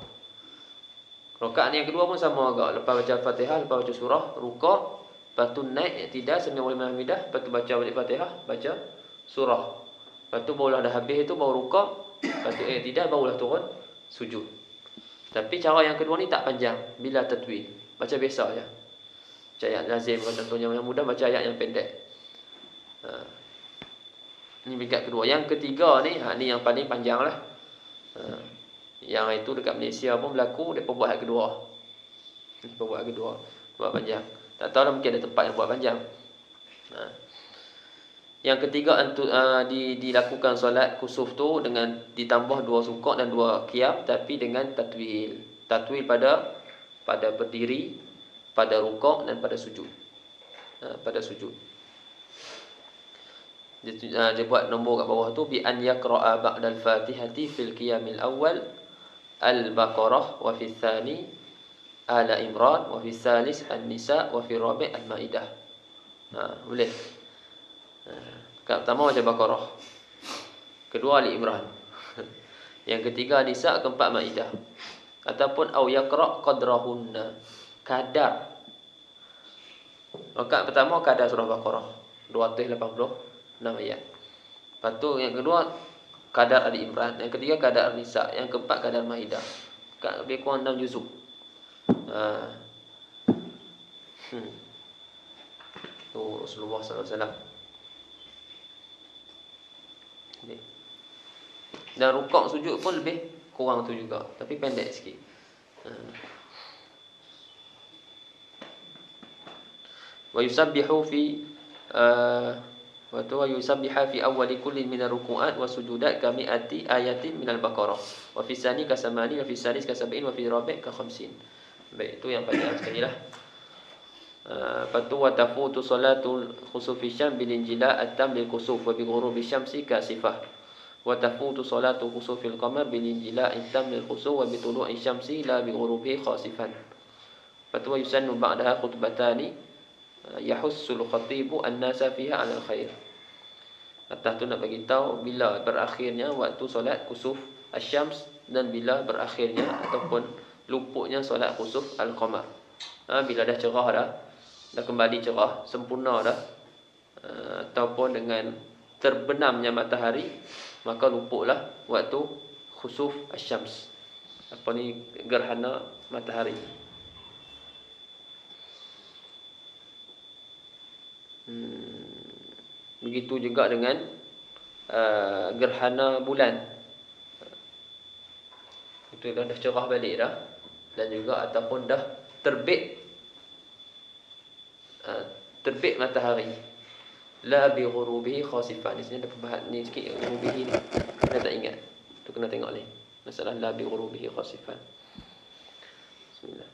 Rakaat yang kedua pun sama agak. Lepas baca Al-Fatihah, lepas baca surah, rukuk, lepas tu naik i'tidal, sami Allahu liman hamidah, lepas tu baca balik Fatihah, baca surah. Lepas tu barulah dah habis itu baru rukuk, lepas tu i'tidal, barulah turun sujud. Tapi cara yang kedua ni tak panjang, bila tatwil. Baca biasa je. Baca ayat lazim, contohnya yang mudah baca ayat yang pendek. Ini peringkat kedua. Yang ketiga ni, ni yang paling panjang lah. Yang itu dekat Malaysia pun berlaku, dia buat ayat kedua. Buat panjang. Tak tahu lah, mungkin ada tempat yang buat panjang. Yang ketiga, dilakukan solat kusuf tu dengan ditambah 2 rukuk dan 2 qiyam, tapi dengan tatwil. Tatwil pada berdiri, pada rukuk dan pada sujud. Dia buat nombor kat bawah tu bi an yaqra'a ba'da al-Fatihati fil qiyamil awal Al-Baqarah wa fi tsani Ala Imran wa fi tsalis An-Nisa wa fi rabi' Al-Maidah. Boleh. Kat pertama baca Baqarah. Kedua Ali Imran. Yang ketiga Nisa, keempat Maidah. Ataupun au yaqra' qadrahunna. Kadar. Rakaat pertama kadar surah Baqarah 286 ayat. Lepas tu yang kedua kadar Ali Imran, yang ketiga kadar Nisa, yang keempat kadar Maidah. Lebih kurang 6 juzuk. Tu Rasulullah SAW. Dan rukuk sujud pun lebih kurang tu juga, tapi pendek sikit. Wa yusabbihu fi wa yusabbiha fi awwali kulli min ar-ruku'at wa sujudat ka mi'ati ayatin min al-Baqarah. Wa fi tsani ka 80 wa fi tsalis ka 70 wa fi rabi' ka 50. Baik, itu yang panjang sekali lah. Patu wa tafutu salatul khusufi syam bil injila at-tam lil khusuf wa bi ghurubi syamsi kasifah. Wa tafutu salatu khusufil qamar bil injila at-tam lil khusuf wa bi tulu'i syamsi la bi ghurubi khasifan. Patu wa yusannu ba'daha khutbatani yahussul khatibu an-nasa fiha 'ala al-khair. Atas tu nak bagi tahu bila berakhirnya waktu solat kusuf asy-syams dan bila berakhirnya ataupun luputnya solat kusuf al-qamar. Bila dah cerah dah kembali cerah, sempurna dah, ataupun dengan terbenamnya matahari, maka luputlah waktu khusuf asy-syams. Apa ni, gerhana matahari. Begitu juga dengan gerhana bulan. Itu dah cerah balik dah. Dan juga ataupun dah terbit matahari. La bi ghurubihi khasifan. Di sini ada perbahasan ni sikit, ghurubihi ni kena tak ingat. Tu kena tengok ni. Masalah la bi ghurubihi khasifan. Bismillah.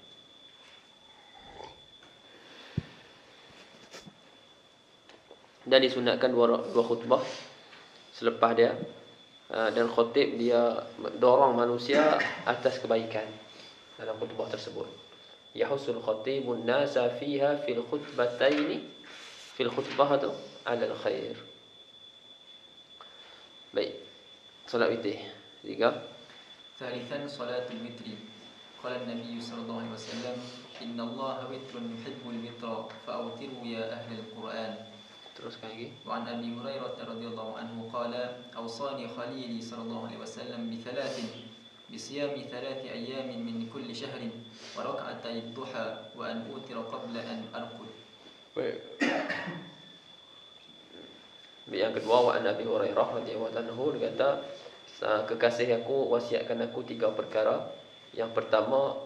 Dan disunatkan dua khutbah selepas dia, dan khatib dia dorong manusia atas kebaikan dalam khutbah tersebut. Yahusul khatibun nasa fiha fil khutbataini fil khutbah tu ala al-khair. Baik, solat witir 3. ثالثا صلاة الوتر. قال النبي صلى الله عليه وسلم إن الله وتر يحب الوتر فأوتروا يا أهل القرآن. Teruskan lagi. وعن أبي هريرة رضي الله عنه قال أوصاني خليلي صلى الله عليه وسلم بثلاث: بصيام 3 أيام من كل شهر وركعتي الضحى وأن أوتر قبل أن أرقد. Baik. Yang kedua, wa an Abi Hurairah radhiyallahu anhu, dia kata kekasih aku wasiatkan aku 3 perkara. Yang pertama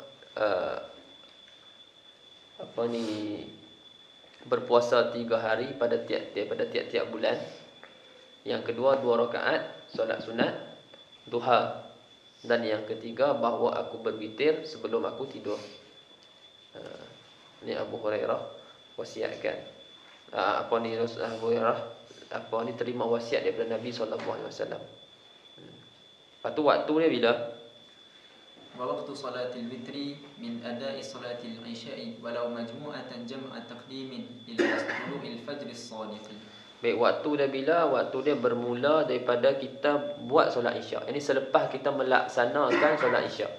berpuasa 3 hari pada tiap-tiap bulan. Yang kedua 2 rakaat solat sunat duha. Dan yang ketiga bahawa aku berwitir sebelum aku tidur. Ini Abu Hurairah wasiatkan. Abu Hurairah terima wasiat daripada Nabi SAW. Lepas tu waktu dia bila? ووقت صلاة الوتر من أداء صلاة العشاء ولو مجموعة جمع تقديم إلى طلوع الفجر الصادق. Baik, waktu dia bila? Waktu dia bermula daripada kita buat solat isyak. Ini selepas kita melaksanakan solat isyak.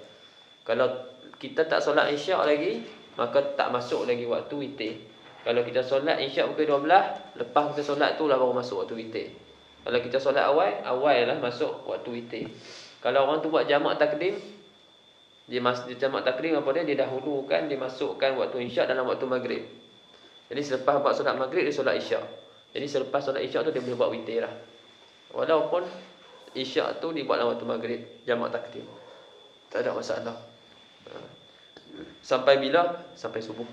Kalau kita tak solat isyak lagi, maka tak masuk lagi waktu witir. Kalau kita solat isyak pukul 12, lepas kita solat tu lah baru masuk waktu witir. Kalau kita solat awal lah masuk waktu witir. Kalau orang tu buat jamak takdim, dia jamak takdim apa dia dahulukan, dia masukkan waktu isyak dalam waktu maghrib. Jadi selepas buat solat maghrib dia solat isyak. Jadi selepas solat isyak tu dia boleh buat witir lah. Walaupun isyak tu dibuat dalam waktu maghrib, jamak takdim, tak ada masalah. Sampai bila? Sampai subuh.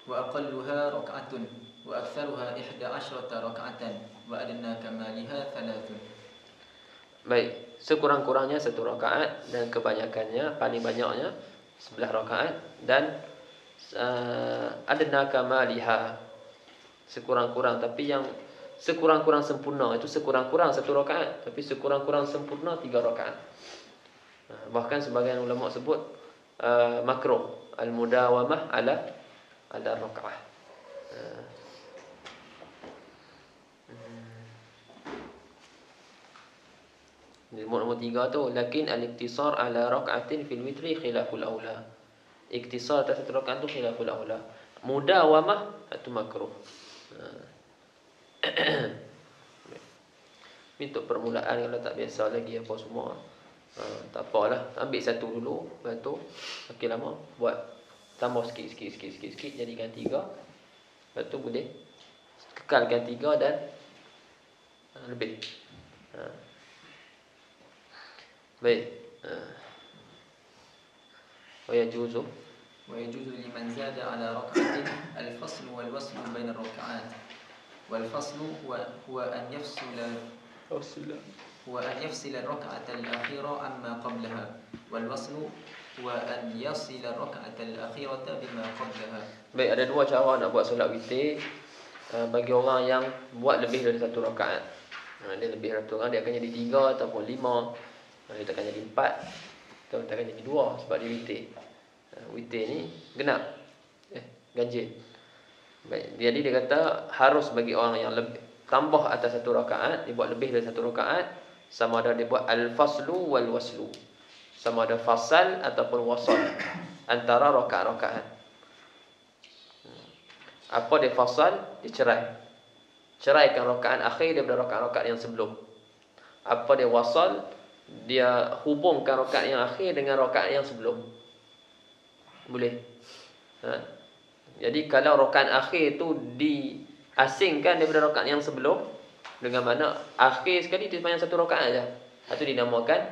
Wa aqalluha rak'atun wa aktsaruha 11 rak'atan wa adna kamaliha 3. Baik, sekurang-kurangnya 1 rakaat dan kebanyakannya, paling banyaknya 11 rakaat dan adna kamaliha sekurang-kurang, tapi yang sekurang-kurang sempurna itu sekurang-kurang 1 rakaat, tapi sekurang-kurang sempurna 3 rakaat. Bahkan sebagian ulama sebut makruh al-mudawamah ala rakaah. Nombor 3 tu, lakin al-iktisar ala raka'atin fil witri khilaful aula. Iktisar atas 1 rakaat tu khilaful aula. Mudawamah itu makruh. Untuk permulaan, kalau tak biasa lagi apa semua, tak apalah, ambil 1 dulu, lepas tu makin lama buat tambah sikit jadikan 3. Lepas tu boleh kekalkan 3 dan lebih. Baik. ويجوز لمن زاد على ركعة الفصل والوصل بين الركعات. والفصل هو أن يفصل الركعة الأخيرة عما قبلها. والوصل هو أن يصل الركعة الأخيرة بما قبلها. Baik, ada 2 cara nak buat solat witir bagi orang yang buat lebih dari 1 rakaat. Dia lebih dari 1 rakaat, dia akan jadi 3 ataupun 5. Dia takkan jadi 4 atau takkan jadi 2 sebab dia witir. Witir ni genap, ganjil. Baik, jadi dia kata harus bagi orang yang lebih tambah atas 1 rakaat, dia buat lebih dari 1 rakaat, sama ada dia buat al-faslu wal waslu, sama ada fasal ataupun wasal antara rakaat-rakaat. Apa dia fasal? Dia ceraikan rakaat akhir daripada rakaat-rakaat yang sebelum. Apa dia wasal? Dia hubungkan rakaat yang akhir dengan rakaat yang sebelum. Boleh. Jadi kalau rakaat akhir tu diasingkan daripada rakaat yang sebelum, dengan mana akhir sekali dia sembahyang 1 rakaat saja, itu dinamakan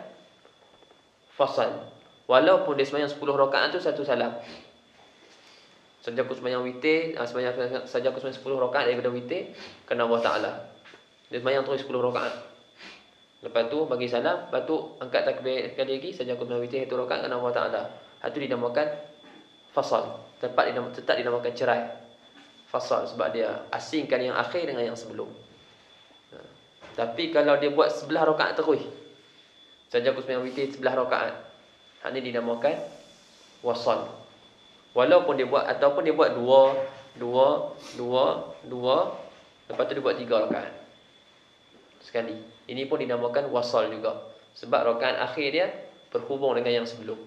fasal. Walaupun dia sembahyang 10 rakaat tu 1 salam. Saja aku sembahyang witir, saja aku sembahyang 10 rakaat daripada witir kerana Allah Taala. Dia sembahyang terus 10 rakaat. Lepas tu bagi salam, lepas tu angkat takbir sekali lagi, saja aku sembahyang witir 1 rakaat kerana Allah Taala. Itu dinamakan fasal. Tetap dinamakan cerai. Fasal sebab dia asingkan yang akhir dengan yang sebelum. Tapi kalau dia buat 11 rakaat terus, saja aku sembahyang witir 11 rakaat, ini dinamakan wasal. Walaupun dia buat ataupun dia buat 2, lepas tu dia buat 3 rakaat sekali, ini pun dinamakan wasal juga. Sebab rakaat akhir dia berhubung dengan yang sebelum.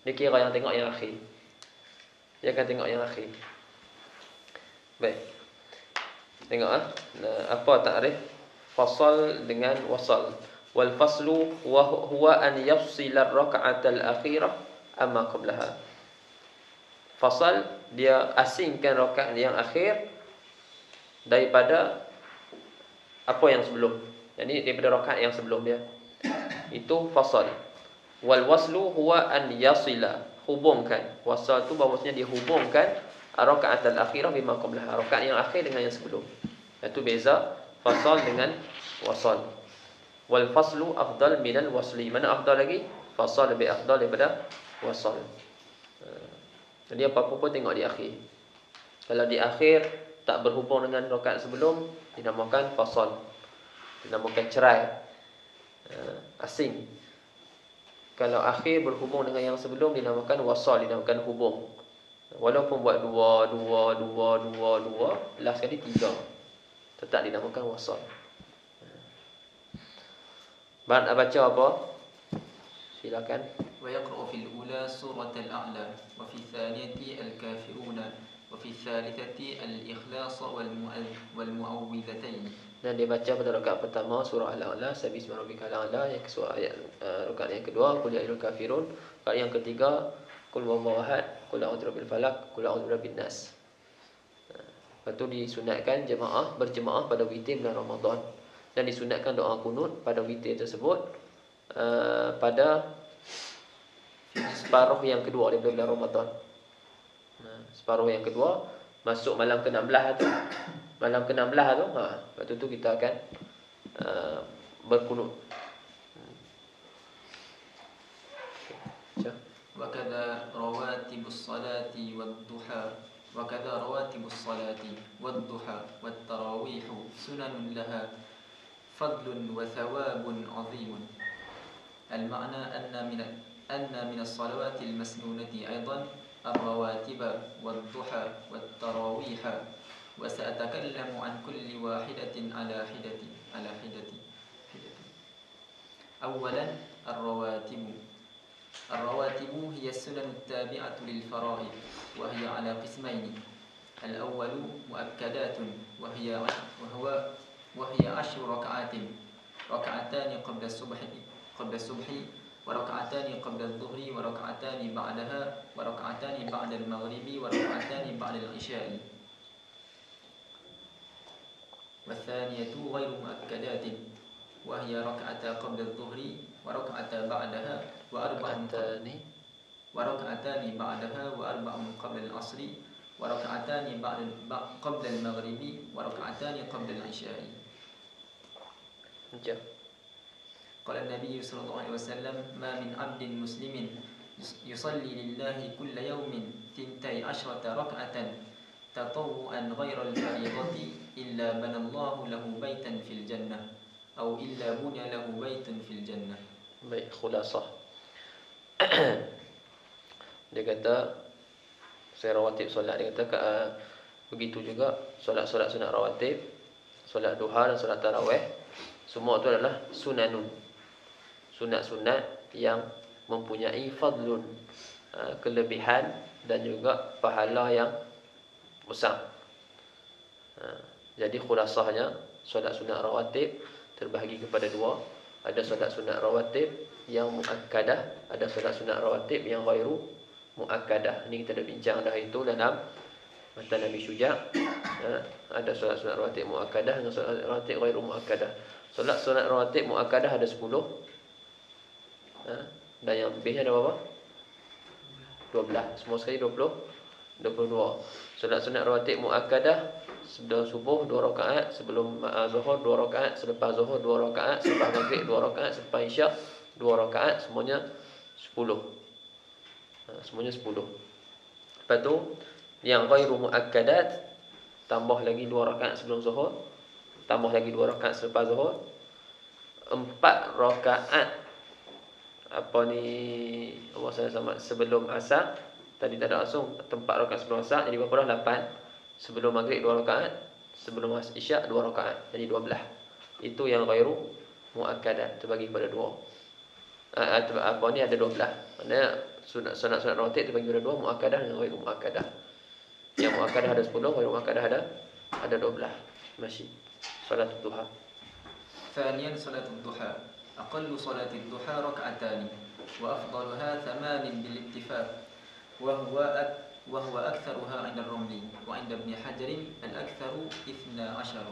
Dia kira yang tengok yang akhir. Dia akan tengok yang akhir. Baik. Tengok apa takrif fasal dengan wasal. Wal faslu huwa an yafsila ar-rak'atal akhirah amma qablaha. Fasal dia asingkan rakaat yang akhir daripada apa yang sebelum. Jadi daripada rakaat yang sebelum dia. Itu fasal. Wal waslu huwa an yasila, hubungkan. Wasal tu bahawasanya dia hubungkan rakaat al-akhirah bima qablaha, rakaat yang akhir dengan yang sebelum. Itu beza fasal dengan wasal. Wal faslu afdal minal wasli. Mana afdal lagi? Fasal lebih afdal daripada wasal. Jadi apa-apa pun tengok di akhir. Kalau di akhir tak berhubung dengan rakaat sebelum, dinamakan fasal, dinamakan cerai, asing. Kalau akhir berhubung dengan yang sebelum, dinamakan wasal, dinamakan hubung. Walaupun buat 2, last sekali 3, tetap dinamakan wasal. Nak baca apa? Silakan. ويقرأ في الأولى سورة الأعلى وفي الثانية الكافرون وفي الثالثة الإخلاص والمعوذتين. Dan dia baca pada rakaat pertama surah Al-A'la, sabbihisma rabbikal a'la, yang kedua ayat rakaat yang kedua qul ya ayyuhal kafirun, rakaat yang ketiga qul huwallahu ahad, qul a'udzu birabbil falaq, qul a'udzu birabbin nas. Lepas tu disunatkan berjemaah pada witir bulan Ramadan, dan disunatkan doa kunut pada witir tersebut pada separuh yang kedua daripada bulan Ramadan. Separuh yang kedua masuk malam ke-16 tu. Malam ke-16 tu, waktu tu kita akan berkunut. وكذا رواتب الصلاة والضحى وكذا رواتب الصلاة والضحى والتراويح سنن لها فضل وثواب عظيم. المعنى أن من الصلوات المسنونة أيضا الرواتب والضحى والتراويح، وسأتكلم عن كل واحدة على حدة. أولا الرواتب هي السنن التابعة للفرائض، وهي على قسمين. الأول مؤكدات، وهي 10 ركعات، ركعتان قبل الصبح وركعتان قبل الظهر وركعتان بعدها وركعتان بعد المغرب وركعتان بعد العشاء. والثانية غير مؤكدات، وهي ركعتا قبل الظهر وركعتا بعدها وركعتان بعدها وأربع قبل العصر وركعتان قبل المغرب وركعتان قبل العشاء. قال النبي صلى الله عليه وسلم: ما من عبد مسلم يصلي لله كل يوم 12 ركعة تطوعا غير الفريضة إلا بنى الله له بيتا في الجنة أو إلا بني له بيت في الجنة. Baik, khulasah. Dia kata saya rawatib solat. Dia kata begitu juga solat-solat sunat rawatib, solat duha dan solat tarawih, semua itu adalah sunanun, sunat-sunat yang mempunyai fadlun, kelebihan dan juga pahala yang besar. Jadi khulasahnya solat sunat rawatib terbahagi kepada dua. Ada solat sunat rawatib yang muakkadah, ada solat sunat rawatib yang ghairu muakkadah. Ini kita dah bincang dah itu dalam matan Nabi Syuja'. Ada solat sunat rawatib muakkadah dengan solat rawatib ghairu muakkadah. Solat sunat rawatib muakkadah ada 10. Dan yang lebihnya ada berapa? 12. Semua sekali 22. Solat sunat rawatib muakkadah sebelum subuh 2 rakaat, sebelum zuhur 2 rakaat, selepas zuhur 2 rakaat, selepas maghrib 2 rakaat, selepas isyak 2 rakaat, semuanya 10. Semuanya 10. Lepas tu yang ghairu muakkadat tambah lagi 2 rakaat sebelum zuhur, tambah lagi 2 rakaat selepas zuhur, 4 rakaat sebelum asar. Tadi tak ada langsung 4 rakaat sebelum asar, jadi berapa dah? 8. Sebelum maghrib 2 rakaat, sebelum isyak 2 rakaat, jadi 12. Itu yang ghairu muakkadat, terbagi kepada 2. Ada 12. Maknanya sunat rawatib terbagi kepada 2, muakkadah dengan ghairu muakkadah. Yang muakkadah ada 10, ghairu muakkadah ada 12. Masih salat duha. ثانيا صلاة الضحى. أقل صلاة الضحى ركعتان وأفضلها 8 بالاتفاق، وهو أكثرها عند الرملي، وعند ابن حجر الأكثر 12.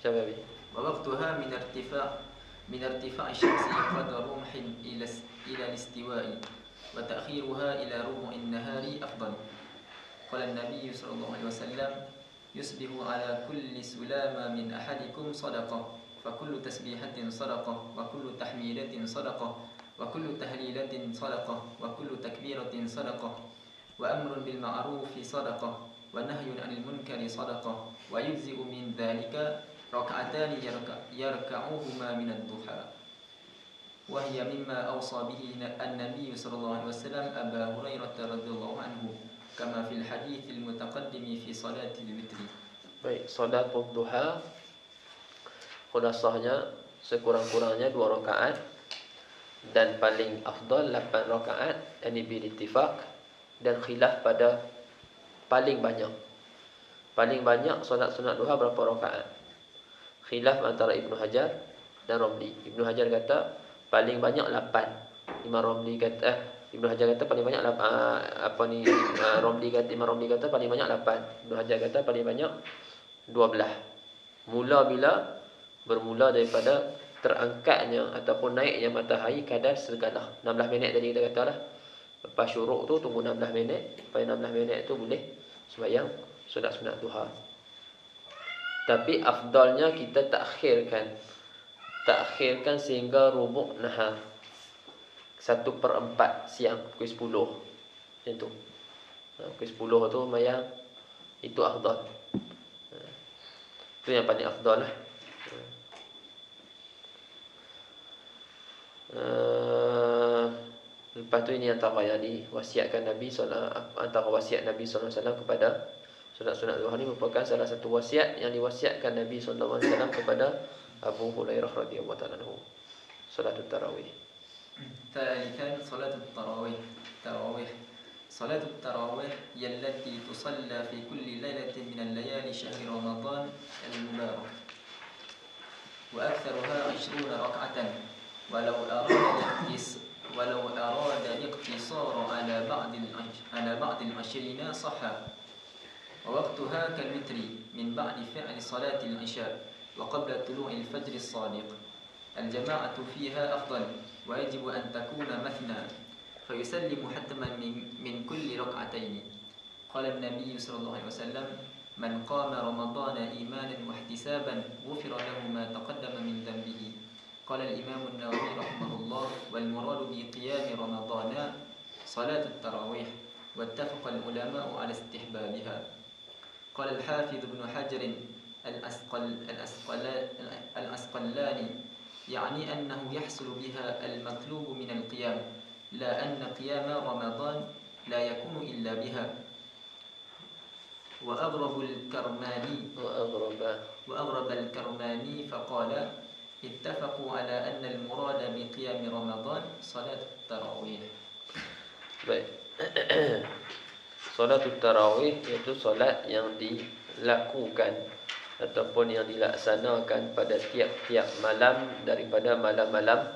جوابي. ووقتها من ارتفاع الشمس قدر رمح إلى الاستواء، وتأخيرها إلى ربع النهار أفضل. قال النبي صلى الله عليه وسلم: يصبح على كل سلامة من أحدكم صدقة، فكل تسبيحة صدقة، وكل تحميلة صدقة، وكل تهليلة صدقة، وكل تكبيرة صدقة، وأمر بالمعروف صدقة، ونهي عن المنكر صدقة، ويجزئ من ذلك ركعتان يركعهما من الضحى. وهي مما أوصى به النبي صلى الله عليه وسلم أبا هريرة رضي الله عنه، كما في الحديث المتقدم في صلاة الوتر. Baik, salat duha khulasahnya sekurang-kurangnya 2 rakaat dan paling afdal 8 rakaat, ini bil ittifaq, dan khilaf pada paling banyak. Paling banyak solat sunat duha berapa rakaat? Khilaf antara Ibnu Hajar dan Romli. Ibnu Hajar kata paling banyak 8. Imam Romli kata Ibnu Hajar kata paling banyak Imam Romli kata paling banyak 8. Ibnu Hajar kata paling banyak 12. Mula bila? Bermula daripada terangkatnya ataupun naiknya matahari kadar sergalah. 16 minit tadi kita katalah. Lepas syuruk tu tunggu 16 minit. Lepas 16 minit tu boleh sembahyang solat sunat duha. Tapi afdalnya kita takhirkan sehingga rubuk nahar, 1/4 siang, pukul 10. Macam tu. Pukul 10 tu mayang, itu afdal. Itu yang paling afdal lah. Lepas tu ini antara yang diwasiatkan Nabi antara wasiat Nabi SAW kepada sunat-sunat duha ni merupakan salah satu wasiat yang diwasiatkan Nabi SAW kepada Abu Hurairah radhiyallahu ta'ala anhu. Salatul tarawih. ثالثا صلاة التراويح. صلاة التراويح هي التي تصلى في كل ليلة من الليالي شهر رمضان المبارك، وأكثرها 20 ركعة، ولو أراد الاقتصار على بعض العشرين صح. ووقتها كالوتر من بعد فعل صلاة العشاء وقبل طلوع الفجر الصادق. الجماعة فيها أفضل، ويجب أن تكون مثنى، فيسلم حتما من كل ركعتين. قال النبي صلى الله عليه وسلم: من قام رمضان إيمانا واحتسابا غفر له ما تقدم من ذنبه. قال الإمام النووي رحمه الله: والمراد بقيام رمضان صلاة التراويح، واتفق العلماء على استحبابها. قال الحافظ ابن حجر الأسقلاني: يعني أنه يحصل بها المطلوب من القيام، لا أن قيام رمضان لا يكون إلا بها. وأغرب الكرماني فقال: اتفقوا على أن المراد بقيام رمضان صلاة التراويح. Baik. Salatul tarawih iaitu solat yang dilakukan ataupun yang dilaksanakan pada tiap-tiap malam daripada malam-malam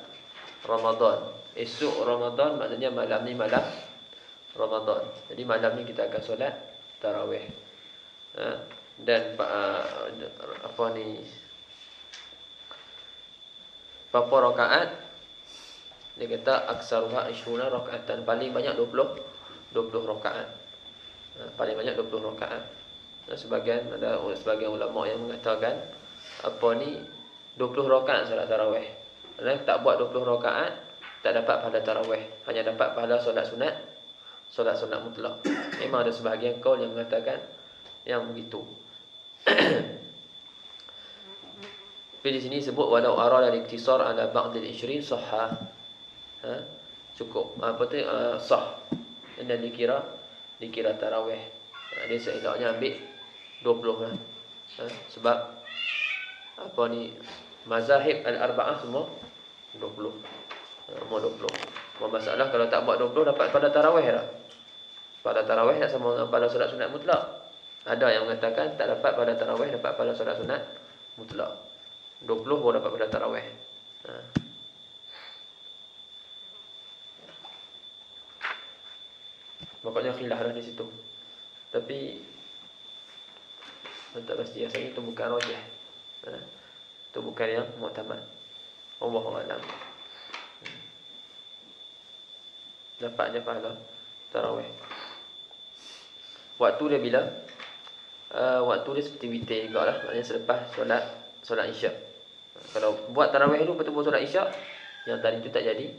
Ramadan. Esok Ramadan maknanya malam ni malam Ramadan. Jadi malam ni kita akan solat tarawih. Dan berapa rakaat? Dia kata aksaruha 20 rakaatan, paling banyak 20 rakaat. Paling banyak 20 rakaat. Sebagian ulama yang mengatakan 20 rakaat solat tarawih. Kalau tak buat 20 rakaat tak dapat pahala tarawih, hanya dapat pahala solat sunat mutlak. Memang ada sebahagian kaul yang mengatakan yang begitu. Tapi di sini sebut walau arada al-iktisar ala ba'd al-20 sahha. Cukup. Apa tu? Sah. Dan dikira tarawih. Dia seeloknya ambil 20 lah. Sebab mazahib al-arba'ah semua 20. Mau 20. Masalah kalau tak buat 20 dapat pada tarawih dah. Pada tarawih tak sama dengan pada solat sunat mutlak. Ada yang mengatakan tak dapat pada tarawih, dapat pada solat sunat mutlak. 20 baru dapat pada tarawih. Pokoknya khilaf lah di situ. Tapi tak pasti, asalnya itu bukan rajih. Itu bukan yang mu'tamad. Wallahu a'lam. Dapatnya pahala tarawih. Waktu dia bila? Waktu dia seperti witir juga lah. Maknanya selepas solat isyak. Kalau buat tarawih dulu betul-betul solat isyak, yang tadi itu tak jadi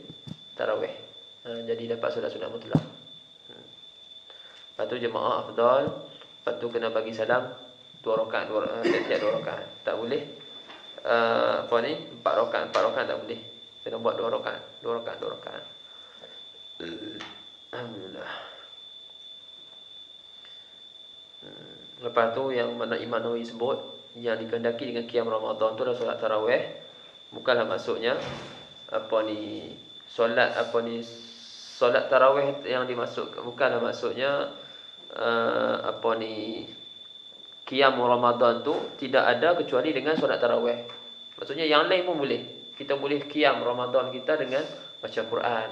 tarawih. Jadi dapat solat sunat mutlak. Lepas tu jemaah afdal. Lepas tu kena bagi salam 2 rakaat, tiap 2 rakaat. Tak boleh 4 rakaat tak boleh. Kena buat 2 rakaat. Alhamdulillah. Lepas tu yang mana Imam Nawawi sebut, yang dikehendaki dengan qiyam Ramadan tu adalah solat tarawih. Bukanlah maksudnya solat tarawih yang dimasuk, bukanlah maksudnya qiyam Ramadan tu tidak ada kecuali dengan solat tarawih. Maksudnya yang lain pun boleh. Kita boleh qiyam Ramadan kita dengan baca Quran,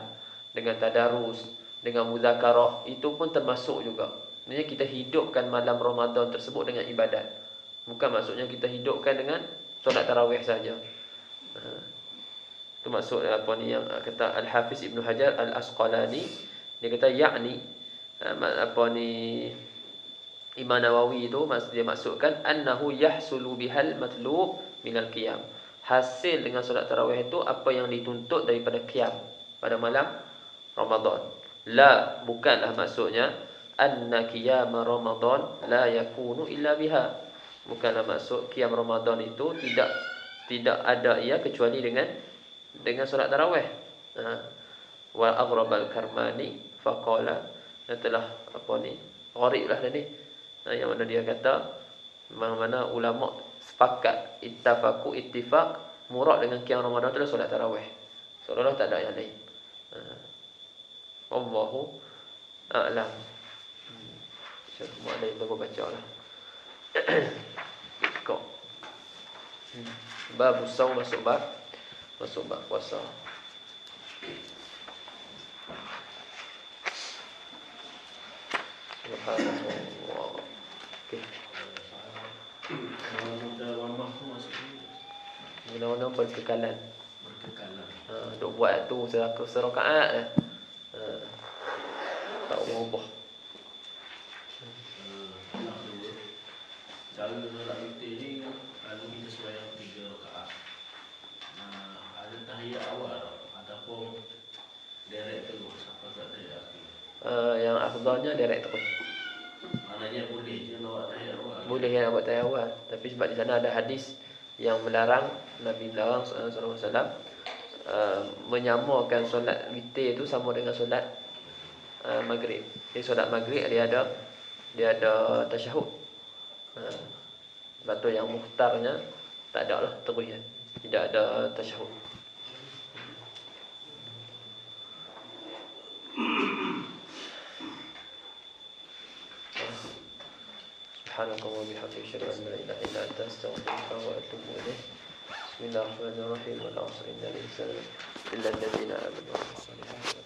dengan tadarus, dengan muzakarah, itu pun termasuk juga. Maksudnya kita hidupkan malam Ramadan tersebut dengan ibadat. Bukan maksudnya kita hidupkan dengan solat tarawih saja. Itu maksud yang kata Al-Hafiz Ibn Hajar Al-Asqalani, dia kata yakni Imam Nawawi itu dia maksudkan annahu yahsulu bihal matlub minal qiyam. Hasil dengan solat tarawih itu apa yang dituntut daripada qiyam pada malam Ramadan. La, bukanlah maksudnya anna qiyam Ramadan la yakunu illa biha. Bukanlah maksud qiyam Ramadan itu tidak ada ia kecuali dengan solat tarawih. Wa aghrabal Karmani faqala, telah apa ni? Gharib lah ni. Yang mana dia kata mana ulama sepakat ittifaq murad dengan qiyam Ramadan adalah solat tarawih. Seolah-olah tak ada yang lain. Allahu a'lam. Semua ada yang baru baca lah. Kok. Bab saum masuk bab puasa. Subhanallah. Okey. Guna-guna berkekalan. Duk buat tu serakaat. Tak ubah. Cara solat witir ni kalau kita sembahyang 3 rakaat, ada tahiyat awal ataupun direct terus sampai ke tahiyat akhir. Yang afdalnya direct terus. Maknanya boleh je nak buat tahiyat awal. Boleh yang nak buat tahiyat awal, tapi sebab di sana ada hadis yang melarang, Nabi melarang sallallahu alaihi wasallam menyamakan solat witir itu sama dengan solat maghrib. Jadi solat maghrib dia ada tasyahud. Sebab tu yang mukhtarnya tak ada lah terus ya. Tidak ada tasyahud. Subhanallah wa bihamdihi asyhadu an la ilaha illa anta astaghfiruka wa atubu ilaik. Bismillahirrahmanirrahim. Wa la ilaha illa anta illa alladzina amanu wa salihun.